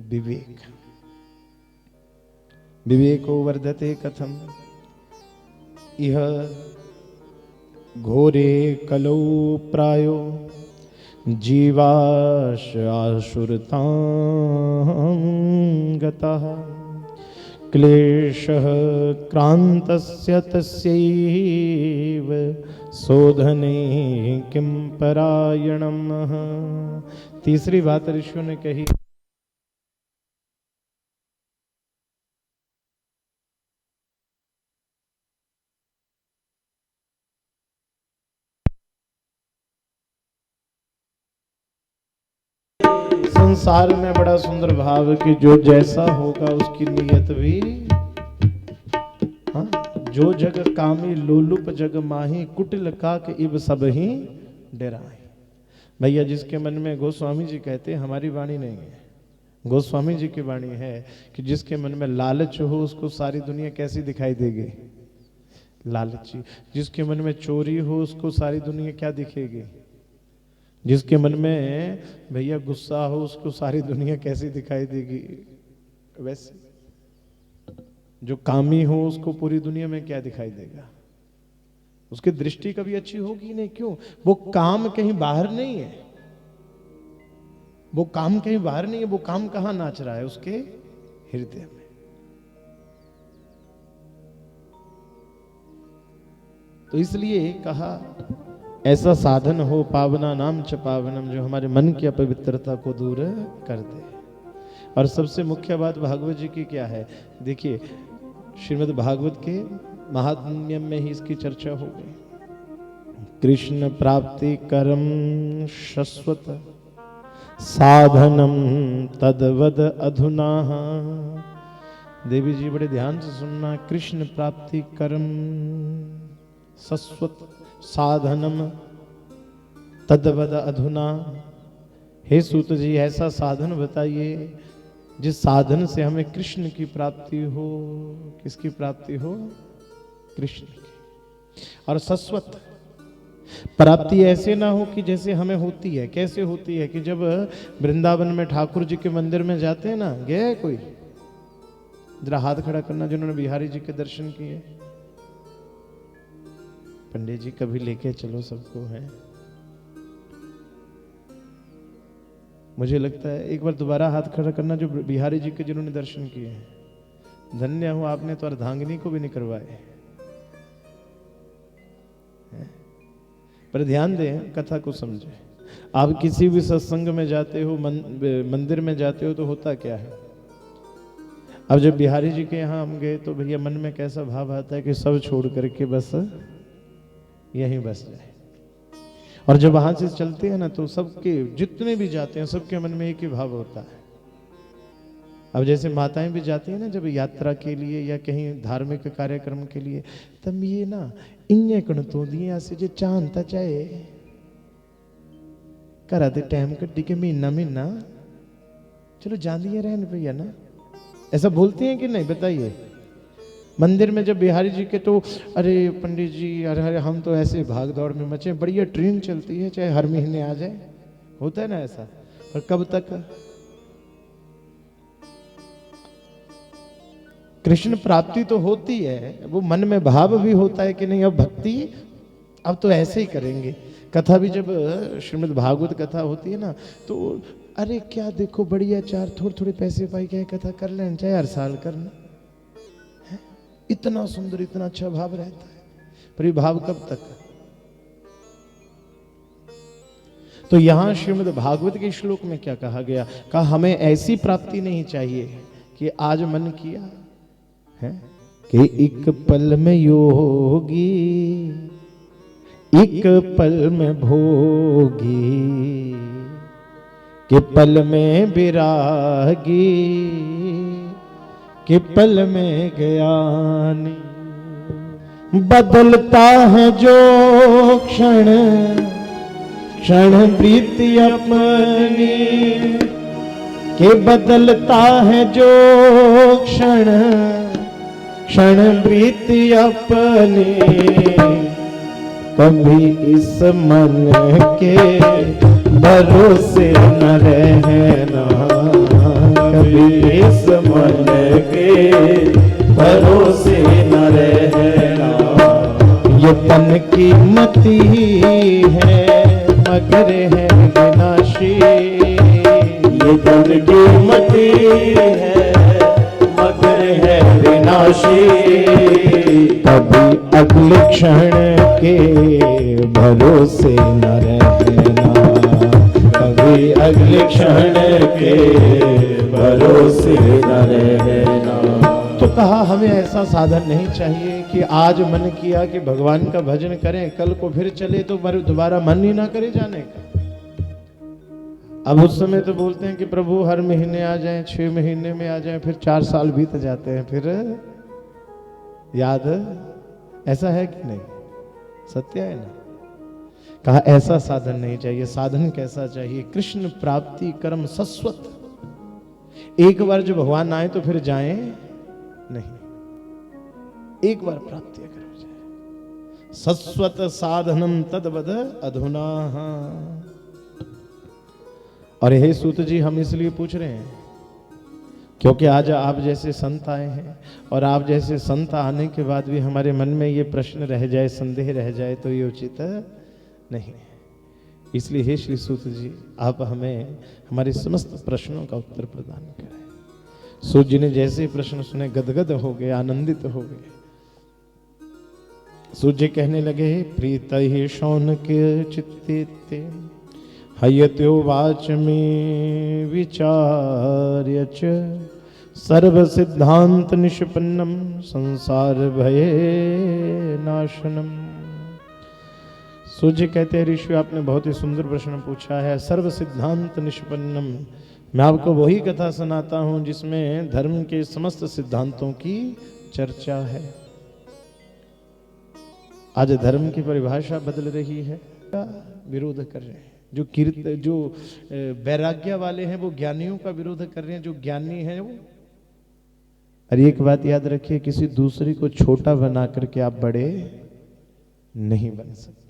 विवेक। विवेको वर्धते कथम यह घोरे कलौ प्रायो जीवाश आशुरतां गतः क्लेशः क्रांतस्य तस्यैव शोधने किं परायणम्। तीसरी बात ऋषियों ने कही, संसार में बड़ा सुंदर भाव कि जो जैसा होगा उसकी नियत भी, हाँ, जो जग कामी लोलुप जग माही कुटिल काक इब सब ही डराई। भैया जिसके मन में, गोस्वामी जी कहते हैं, हमारी वाणी नहीं है, गोस्वामी जी की वाणी है कि जिसके मन में लालच हो उसको सारी दुनिया कैसी दिखाई देगी? लालची। जिसके मन में चोरी हो उसको सारी दुनिया क्या दिखेगी? जिसके मन में भैया गुस्सा हो उसको सारी दुनिया कैसी दिखाई देगी? वैसे जो कामी हो उसको पूरी दुनिया में क्या दिखाई देगा? उसकी दृष्टि कभी अच्छी होगी नहीं। क्यों? वो काम कहीं बाहर नहीं है, वो काम कहीं बाहर नहीं है, वो काम कहां नाच रहा है? उसके हृदय में। तो इसलिए कहा ऐसा साधन हो पावना नाम च पावनम, जो हमारे मन की अपवित्रता को दूर कर दे। और सबसे मुख्य बात भागवत जी की क्या है? देखिए श्रीमद् भागवत के महात्म्य में ही इसकी चर्चा हो गई। कृष्ण प्राप्ति करम शाश्वत साधनम तदवद अधुना। देवी जी बड़े ध्यान से सुनना। कृष्ण प्राप्ति करम शाश्वत साधनम तदवद अधुना। हे सूत जी ऐसा साधन बताइए जिस साधन से हमें कृष्ण की प्राप्ति हो। किसकी प्राप्ति हो? कृष्ण की। और शाश्वत प्राप्ति ऐसे ना हो कि जैसे हमें होती है। कैसे होती है? कि जब वृंदावन में ठाकुर जी के मंदिर में जाते हैं ना, गया है कोई? जरा हाथ खड़ा करना जिन्होंने बिहारी जी के दर्शन किए। पंडित जी कभी लेके चलो सबको। है मुझे लगता है एक बार दोबारा हाथ खड़ा करना जो बिहारी जी के जिन्होंने दर्शन किए हैं। धन्य हो आपने तो अर्धांगिनी को भी नहीं करवाए। पर ध्यान दें, कथा को समझे। आप किसी भी सत्संग में जाते हो, मंदिर में जाते हो, तो होता क्या है? अब जब बिहारी जी के यहाँ हम गए तो भैया मन में कैसा भाव आता है कि सब छोड़ करके बस यहीं बस जाए। और जब वहां से चलते हैं ना तो सबके जितने भी जाते हैं सबके मन में एक ही भाव होता है। अब जैसे माताएं भी जाती हैं ना जब यात्रा के लिए या कहीं धार्मिक कार्यक्रम के लिए, तब ये ना इन्हें कण तो दिया से जो चांता चाहे करा दे टाइम कड्डी के महीना महीना चलो जानी है रहन भैया ना, ऐसा बोलती हैं कि नहीं? बताइए। मंदिर में जब बिहारी जी के तो अरे पंडित जी अरे हम तो ऐसे भाग दौड़ में मचे, बढ़िया ट्रेन चलती है चाहे हर महीने आ जाए, होता है ना ऐसा। पर कब तक? कृष्ण प्राप्ति तो होती है, वो मन में भाव भी होता है कि नहीं अब भक्ति अब तो ऐसे ही करेंगे। कथा भी जब श्रीमद् भागवत कथा होती है ना तो अरे क्या देखो बढ़िया चार थोड़े थोड़े पैसे पाई क्या कथा कर लें, चाहे हर साल करना है। इतना सुंदर इतना अच्छा भाव रहता है। पर ये भाव कब तक? तो यहां श्रीमद् भागवत के श्लोक में क्या कहा गया? कहा हमें ऐसी प्राप्ति नहीं चाहिए कि आज मन किया है कि एक पल में योगी एक पल में भोगी कि पल में विरागी कि पल में ज्ञानी। बदलता है जो क्षण क्षण प्रीति अपनी कि बदलता है जो क्षण क्षण प्रीति अपनी। कभी इस मन के भरोसे न रहना, कभी इस मन के भरोसे न रहना। ये तन की मति है मगर है विनाशी, ये तन की मति है मगर है विनाशी। कभी अगले क्षण के भरोसे न रहना, कभी अगले क्षण के भरोसे न रहना। तो कहा हमें ऐसा साधन नहीं चाहिए कि आज मन किया कि भगवान का भजन करें, कल को फिर चले तो दोबारा मन ही ना करे जाने का। अब उस समय तो बोलते हैं कि प्रभु हर महीने आ जाएं, 6 महीने में आ जाएं, फिर 4 साल बीत जाते हैं, फिर याद ऐसा है कि नहीं? सत्य है ना? कहा ऐसा साधन नहीं चाहिए। साधन कैसा चाहिए? कृष्ण प्राप्ति कर्म शाश्वत। एक बार जो भगवान आए तो फिर जाएं नहीं, एक बार प्राप्ति अगर हो जाए सस्वत साधनम तद्वद अधुना। और हे सूत जी, हम इसलिए पूछ रहे हैं क्योंकि आज आप जैसे संत आए हैं, और आप जैसे संत आने के बाद भी हमारे मन में ये प्रश्न रह जाए, संदेह रह जाए, तो ये उचित नहीं। इसलिए हे श्री सूत जी, आप हमें हमारे समस्त प्रश्नों का उत्तर प्रदान करें। सूत जी ने जैसे प्रश्न सुने गदगद हो गए, आनंदित हो गए। सूत जी कहने लगे, प्रीत ही शौनक चित्ते हयत्योवाच में विचार्य च सर्व सिद्धांत निष्पन्नम संसार भये नाशनम। सूर्य कहते हैं, ऋषि आपने बहुत ही सुंदर प्रश्न पूछा है। सर्व सिद्धांत निष्पन्नम, मैं आपको वही कथा सुनाता हूं जिसमें धर्म के समस्त सिद्धांतों की चर्चा है। आज धर्म की परिभाषा बदल रही है, विरोध कर रहे हैं। जो वैराग्य वाले हैं वो ज्ञानियों का विरोध कर रहे हैं, जो ज्ञानी हैं वो। और एक बात याद रखिए, किसी दूसरे को छोटा बना करके आप बड़े नहीं बन सकते।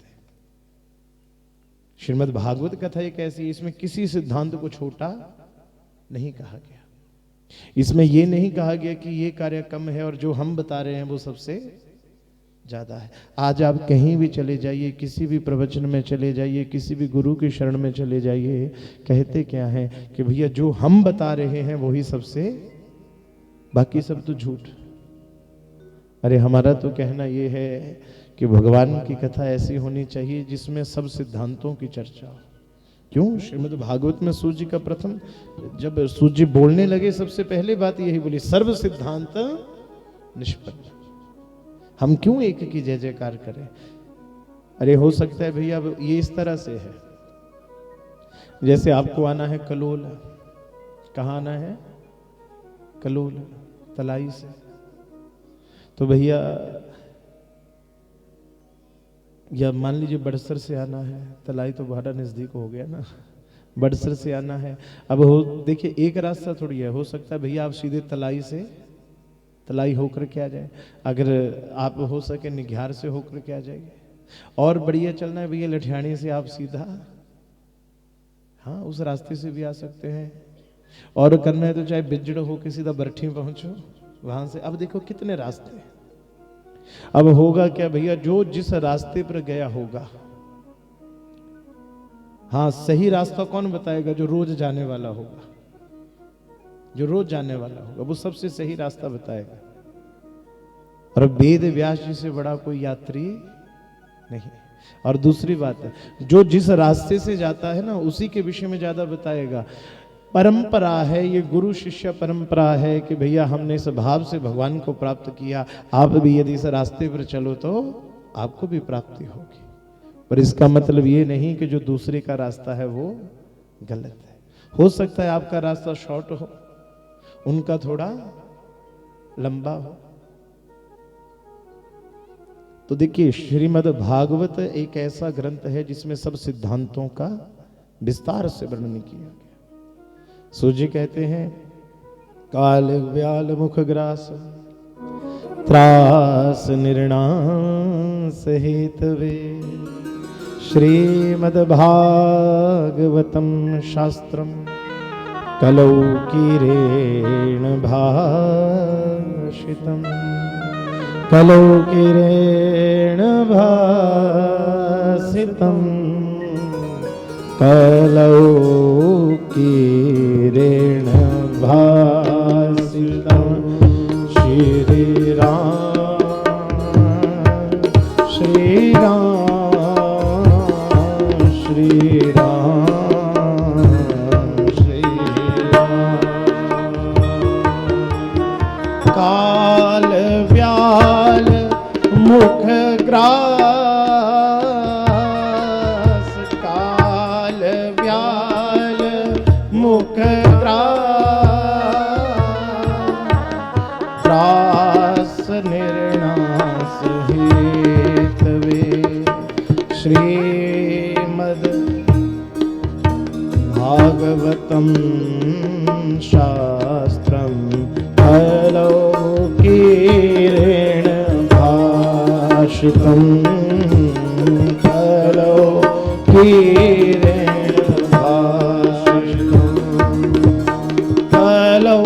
श्रीमद् भागवत कथा एक ऐसी, इसमें किसी सिद्धांत को छोटा नहीं कहा गया। इसमें यह नहीं कहा गया कि ये कार्य कम है और जो हम बता रहे हैं वो सबसे ज्यादा है। आज आप कहीं भी चले जाइए, किसी भी प्रवचन में चले जाइए, किसी भी गुरु की शरण में चले जाइए, कहते क्या है कि भैया जो हम बता रहे हैं वही सबसे, बाकी सब तो झूठ। अरे हमारा तो कहना यह है कि भगवान की कथा ऐसी होनी चाहिए जिसमें सब सिद्धांतों की चर्चा हो। क्यों? श्रीमद् भागवत में सूर्य का प्रथम, जब सूर्य बोलने लगे सबसे पहले बात यही बोली, सर्व सिद्धांत निष्पन्न। हम क्यों एक की जय जयकार करें? अरे हो सकता है भैया अब ये इस तरह से है, जैसे आपको आना है कलोल। कहाँ आना है? कलोल, तलाई से। तो भैया या मान लीजिए बड़सर से आना है, तलाई तो बड़ा नजदीक हो गया ना, बड़सर से आना है। अब हो देखिए, एक रास्ता थोड़ी है। हो सकता है भैया आप सीधे तलाई से, तलाई होकर के आ जाए। अगर आप हो सके निघार से होकर के आ जाइए। और बढ़िया चलना है भैया लठियाणी से आप सीधा, हाँ उस रास्ते से भी आ सकते हैं। और करना है तो चाहे बिजड़ हो के सीधा बरठी पहुंचो वहां से। अब देखो कितने रास्ते। अब होगा क्या भैया, जो जिस रास्ते पर गया होगा, हाँ सही रास्ता कौन बताएगा? जो रोज जाने वाला होगा, जो रोज जाने वाला होगा वो सबसे सही रास्ता बताएगा। और वेद व्यास जी से बड़ा कोई यात्री नहीं। और दूसरी बात है, जो जिस रास्ते से जाता है ना उसी के विषय में ज्यादा बताएगा। परंपरा है, ये गुरु शिष्य परंपरा है कि भैया हमने इस भाव से भगवान को प्राप्त किया, आप भी यदि इस रास्ते पर चलो तो आपको भी प्राप्ति होगी। पर इसका मतलब ये नहीं कि जो दूसरे का रास्ता है वो गलत है। हो सकता है आपका रास्ता शॉर्ट हो, उनका थोड़ा लंबा हो। तो देखिए, श्रीमद् भागवत एक ऐसा ग्रंथ है जिसमें सब सिद्धांतों का विस्तार से वर्णन किया गया। सूर्य कहते हैं, काल व्याल मुख ग्रास त्रास निर्णास हेतवे श्रीमद् भागवतम शास्त्रम कलौ कीरेण भाषितम् कलौ कीरेण भाषितम् कलौ कीरेण भाषितम्। श्री राम श्री राम श्री राम श्री राम। काल व्याल मुख ग्रास काल व्याल मुख त्रास निर्णास हेतवे श्रीमद् भागवतम शास्त्रम अलौकिरेण भाषितम् कीरेण भाषितम् कलौ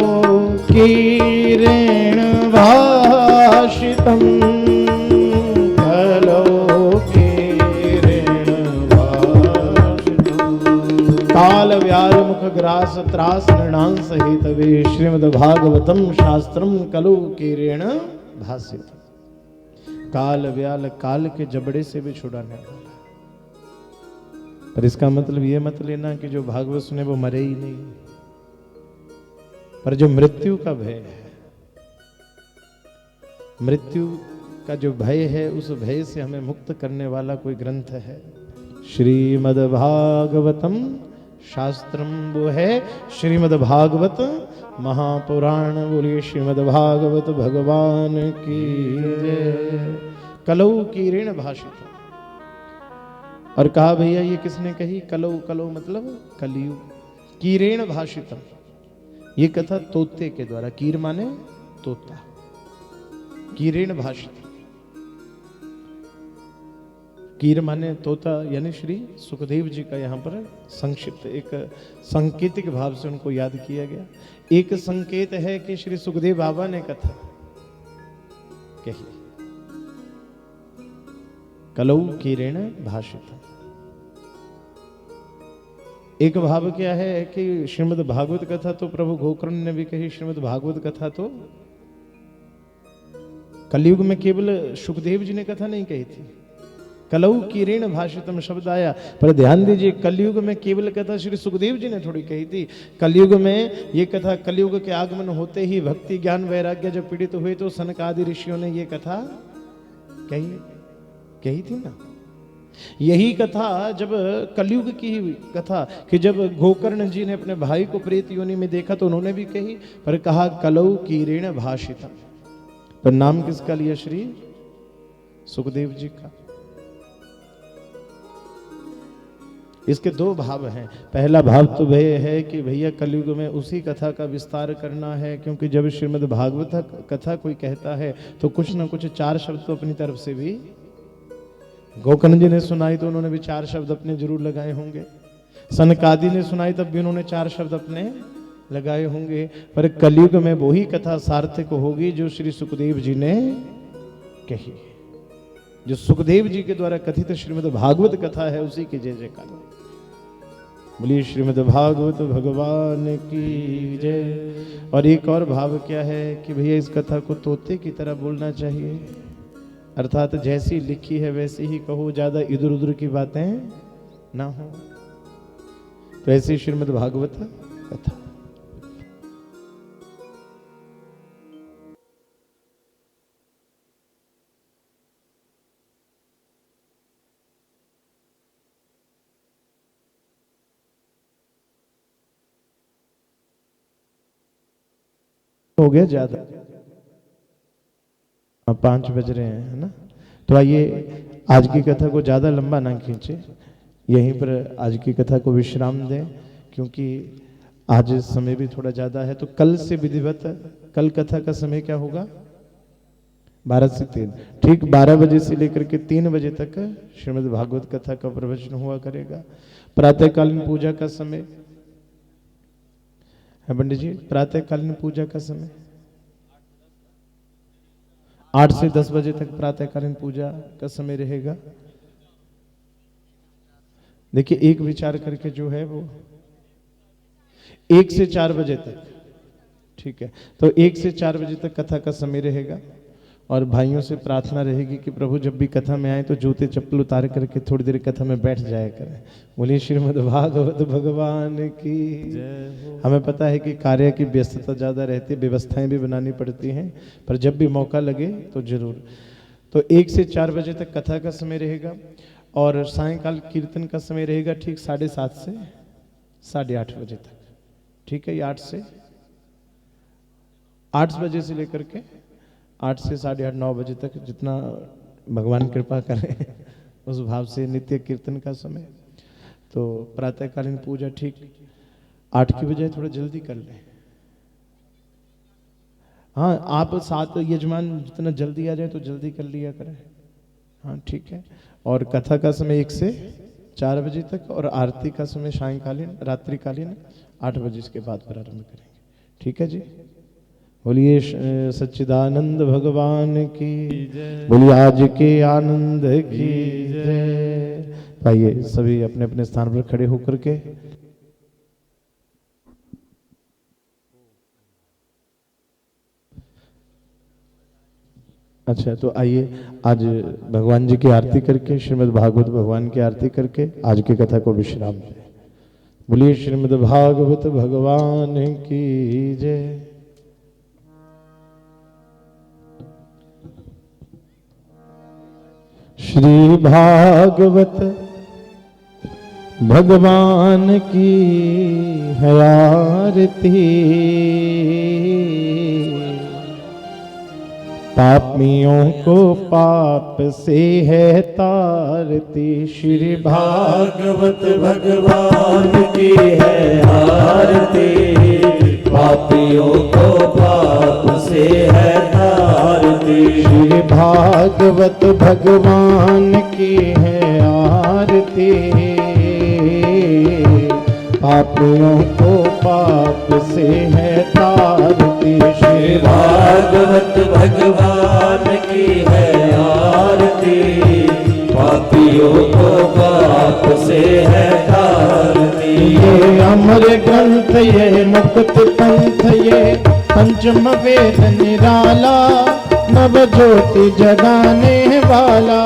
कीरेण भाषितम् कलौ कीरेण भाषितम् काल व्याल मुख ग्रास त्रास नृणांस हेतवे श्रीमद्भागवतम शास्त्रम कलौ कीरेण भाषितम्। काल व्याल काल के जबड़े से भी छुड़ाने वाला। पर इसका मतलब ये मत लेना कि जो भागवत सुने वो मरे ही नहीं, पर जो मृत्यु का भय है, मृत्यु का जो भय है, उस भय से हमें मुक्त करने वाला कोई ग्रंथ है। श्रीमद्भागवतम शास्त्रम वो है श्रीमद्भागवत महापुराण। बोलिए श्रीमद्भागवत भगवान की जय। कलौ कीरेण भाषितम्। और कहा भैया ये किसने कही? कलौ, कलौ मतलब कलयुग। कीरेण भाषितम्, ये कथा तोते के द्वारा। कीर माने तोता, कीरेण भाषितम्। कीर माने तोता, यानी श्री सुखदेव जी का यहाँ पर संक्षिप्त एक सांकेतिक भाव से उनको याद किया गया। एक संकेत है कि श्री सुखदेव बाबा ने कथा कही। कलौ कीरेण भाषितम्। एक भाव क्या है कि श्रीमद् भागवत कथा तो प्रभु गोकर्ण ने भी कही, श्रीमद् भागवत कथा तो कलयुग में केवल सुखदेव जी ने कथा नहीं कही थी। कलौ कीरेण भाषितम् शब्द आया, पर ध्यान दीजिए कलयुग में केवल कथा श्री सुखदेव जी ने थोड़ी कही थी। कलयुग में ये कथा, कलयुग के आगमन होते ही भक्ति ज्ञान वैराग्य जब पीड़ित हुए तो सनक आदि ऋषियों ने ये कथा कही थी ना। यही कथा जब कलयुग की कथा कि जब गोकर्ण जी ने अपने भाई को प्रेत योनि में देखा तो उन्होंने भी कही, पर कहा कलौ कीरेण भाषितम्। तो नाम किसका लिया? श्री सुखदेव जी का। इसके दो भाव हैं। पहला भाव तो वह है कि भैया कलयुग में उसी कथा का विस्तार करना है, क्योंकि जब श्रीमद् भागवत कथा कोई कहता है तो कुछ न कुछ चार शब्द तो अपनी तरफ से भी, गोकर्ण जी ने सुनाई तो उन्होंने भी चार शब्द अपने जरूर लगाए होंगे, सनकादि ने सुनाई तब भी उन्होंने चार शब्द अपने लगाए होंगे। पर कलयुग में वही कथा सार्थक होगी जो श्री सुखदेव जी ने कही, जो सुखदेव जी के द्वारा कथित श्रीमद् भागवत कथा है, उसी की जय जयकार। बोलिए श्रीमद् भागवत भगवान की जय। और एक और भाव क्या है कि भैया इस कथा को तोते की तरह बोलना चाहिए, अर्थात जैसी लिखी है वैसी ही कहो, ज्यादा इधर उधर की बातें ना हो। तो ऐसी श्रीमद् भागवत कथा। हो गया ज्यादा, 5 बज रहे हैं, है ना। तो आइए आज की कथा को ज्यादा लंबा ना खींचे, यहीं पर आज की कथा को विश्राम दें, क्योंकि आज समय भी थोड़ा ज्यादा है। तो कल से विधिवत, कल कथा का समय क्या होगा? 12 से 3, ठीक 12 बजे से लेकर के 3 बजे तक श्रीमद् भागवत कथा का प्रवचन हुआ करेगा। प्रातःकालीन पूजा का समय है पंडित जी, प्रातःकालीन पूजा का समय 8 से 10 बजे तक प्रातःकालीन पूजा का समय रहेगा। देखिए एक विचार करके जो है वो 1 से 4 बजे तक, ठीक है। तो 1 से 4 बजे तक कथा का समय रहेगा। और भाइयों से प्रार्थना रहेगी कि प्रभु जब भी कथा में आए तो जूते चप्पल उतार करके थोड़ी देर कथा में बैठ जाया करें। बोलिए श्रीमद् भागवत भगवान की जय। हमें पता है कि कार्य की व्यस्तता ज़्यादा रहती है, व्यवस्थाएं भी बनानी पड़ती हैं, पर जब भी मौका लगे तो जरूर। तो 1 से 4 बजे तक कथा का समय रहेगा और सायंकाल कीर्तन का समय रहेगा ठीक 7:30 से 8:30 बजे तक, ठीक है। ये 8 बजे से लेकर के 8 से 8:30 9 बजे तक, जितना भगवान कृपा करें उस भाव से नित्य कीर्तन का समय। तो प्रातःकालीन पूजा ठीक 8 की बजाय थोड़ा जल्दी कर लें। हाँ, आप 7 यजमान जितना जल्दी आ जाए तो जल्दी कर लिया करें। हाँ ठीक है। और कथा का समय 1 से 4 बजे तक, और आरती का समय सायंकालीन रात्रिकालीन 8 बजे इसके बाद प्रारंभ करेंगे। ठीक है जी। बोलिए सच्चिदानंद भगवान की, बोलिए आज के आनंद की जय। आइए सभी अपने अपने स्थान पर खड़े होकर के अच्छा, तो आइए आज भगवान जी की आरती करके, श्रीमद् भागवत भगवान की आरती करके आज की कथा को विश्राम दें। बोलिए श्रीमद् भागवत भगवान की जय। श्री भागवत भगवान की है आरती, पापियों को पाप से है तारती। श्री भागवत भगवान की है आरती, पापियों को पाप से है तारती। श्री भागवत भगवान की है आरती, पापियों को पाप से है तारती। श्री भागवत भगवान की है आरती, पापियों को पाप से है तारती। ये अमर ग्रंथ ये मुक्त पंथ ये पंचम वेद निराला, नव ज्योति जगाने वाला।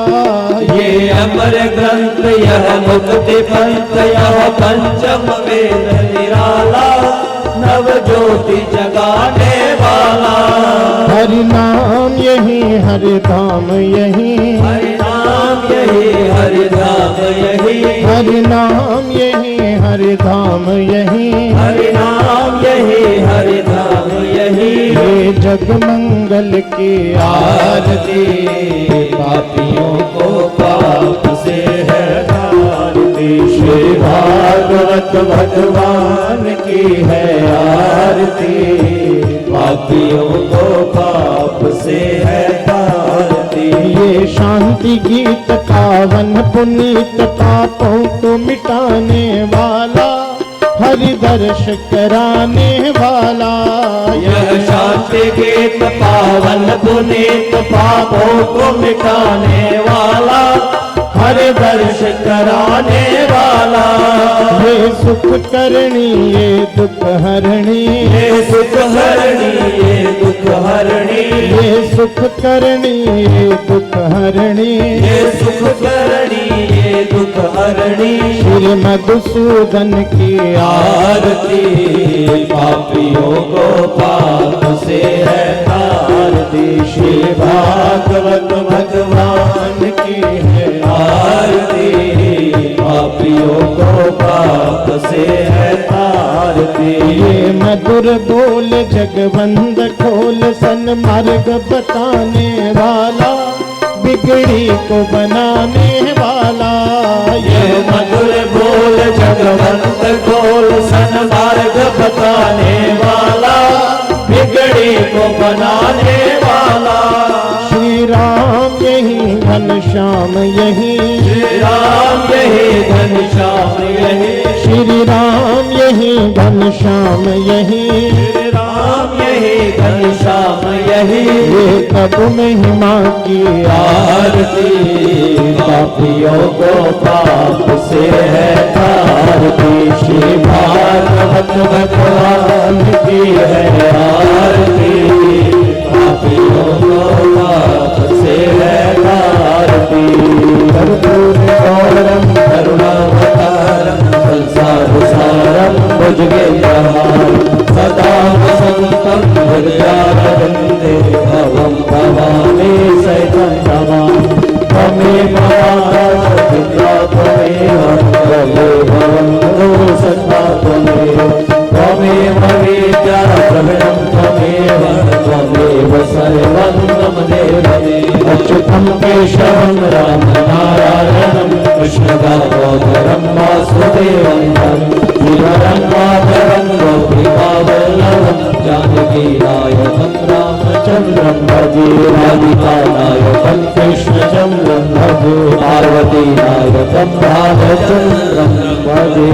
ये अमर ग्रंथ यह मुक्ति पंथ यह पंचम वेद निराला, नव ज्योति जगाने वाला। हरि नाम यही हरि धाम यही, हरि नाम यही हरि धाम यही, हरि नाम यही हरि धाम यही, हरि नाम यही हरि धाम यही। ये जग मंगल की आरती, पापियों को पाप से है तारती। श्री भागवत भगवान की है आरती, पापियों को पाप से है तारती। ये शांति गीत पावन पुनीत पापों को मिटाने वाला, हरि दर्श कराने वाला। यह शांति गीत पावन पुनीत पापों को मिटाने वाला, हरि दर्श कराने वाला। ये सुख करणी ये दुख हरणी, ये सुख हरणी ये दुख हरणी, ये सुख करणी ये दुख हरणी, ये सुख करणी ये दुख हरणी। श्री मधुसूदन की आरती, पापियों को पाप से है तारती। श्री भागवत भगवान की है आरती, पापियों को पाप से है तारती। ये मधुर बोल जगवंद खोल सन्मार्ग बताने वाला, बिगड़ी को बनाने वाला। ये मधुर बोल जगवंत खोल सन्मार्ग बताने वाला, बिगड़ी को बनाने वाला। श्री राम यही घनश्याम यही, श्री राम यही घनश्याम यही, श्री राम यही घनश्याम यही, श्री राम यही घनश्याम यही। ये कब महिमा की आरती, पापियों को पाप से है तारती। श्री भागवत भगवान की है आरती, पापियों को पाप से है तारती। कर्पूर गौरम करुणावतारम संसार सारम भुजगेन्द्रहारम, सदा वसंतं हृदयारविन्दे भवं भवामि सहितं नमामि। त्वमेव माता पिता त्वमेव, त्वमेव बन्धुः सखा त्वमेव, त्वमेव विद्या द्रविणं त्वमेव, त्वमेव सर्वं मम देव। अच्युतं केशवं रामं नारायणं कृष्ण दामोदरं वासुदेवं श्रीधरं माधवं गोपिकावल्लभं जानकीनायकं रामचन्द्रं भजे, राधिकानायकं कृष्णचन्द्रं भजे। भजे पार्वती नायकं भालचन्द्रं भजे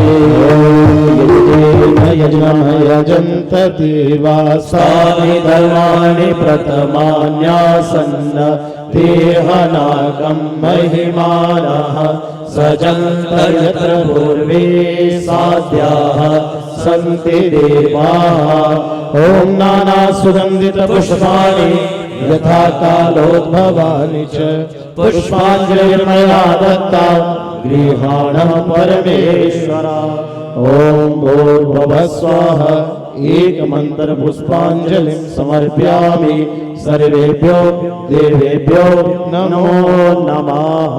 यज्ञम यजन्त देवासा तानि धर्माणि प्रथमान्यासन्न देहनागं महिमानः सजन्त यत्र पूर्वे साध्याः सन्ति देवाः ॐ नाना सुगन्धित पुष्पाणि यथा कालोद्भवानि च पुष्पाञ्जलिर्मया दत्ता गृहाण परमेश्वरा ॐ भूर्भुवः स्वाहा एक मंत्र पुष्पांजलिं समर्पयामि सर्वेभ्यो देवेभ्यो नमो नमः।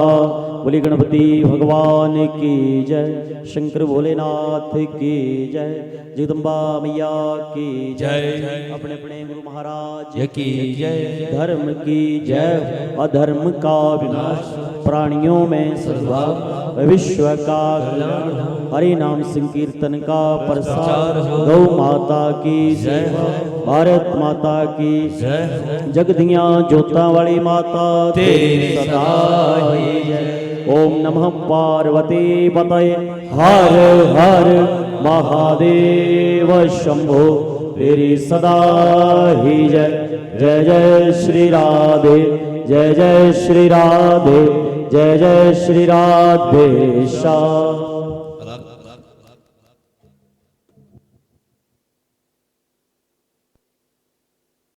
बोली गणपति भगवान की जय, शंकर भोलेनाथ की जय, जगदम्बा मैया की जय, अपने अपने गुरु महाराज की जय, धर्म की जय, अधर्म का विनाश, प्राणियों में सद्भाव, विश्व का कल्याण, हरि नाम संकीर्तन का प्रसार, गौ माता की जय, भारत माता की जय, जगदियां जोता वाली माता तेरी सदा ही जय। ओम नमः पार्वती पतये हर हर महादेव शंभो तेरी सदा ही जय। जय जय श्री राधे, जय जय श्री राधे, जय जय श्री राधे श्याम।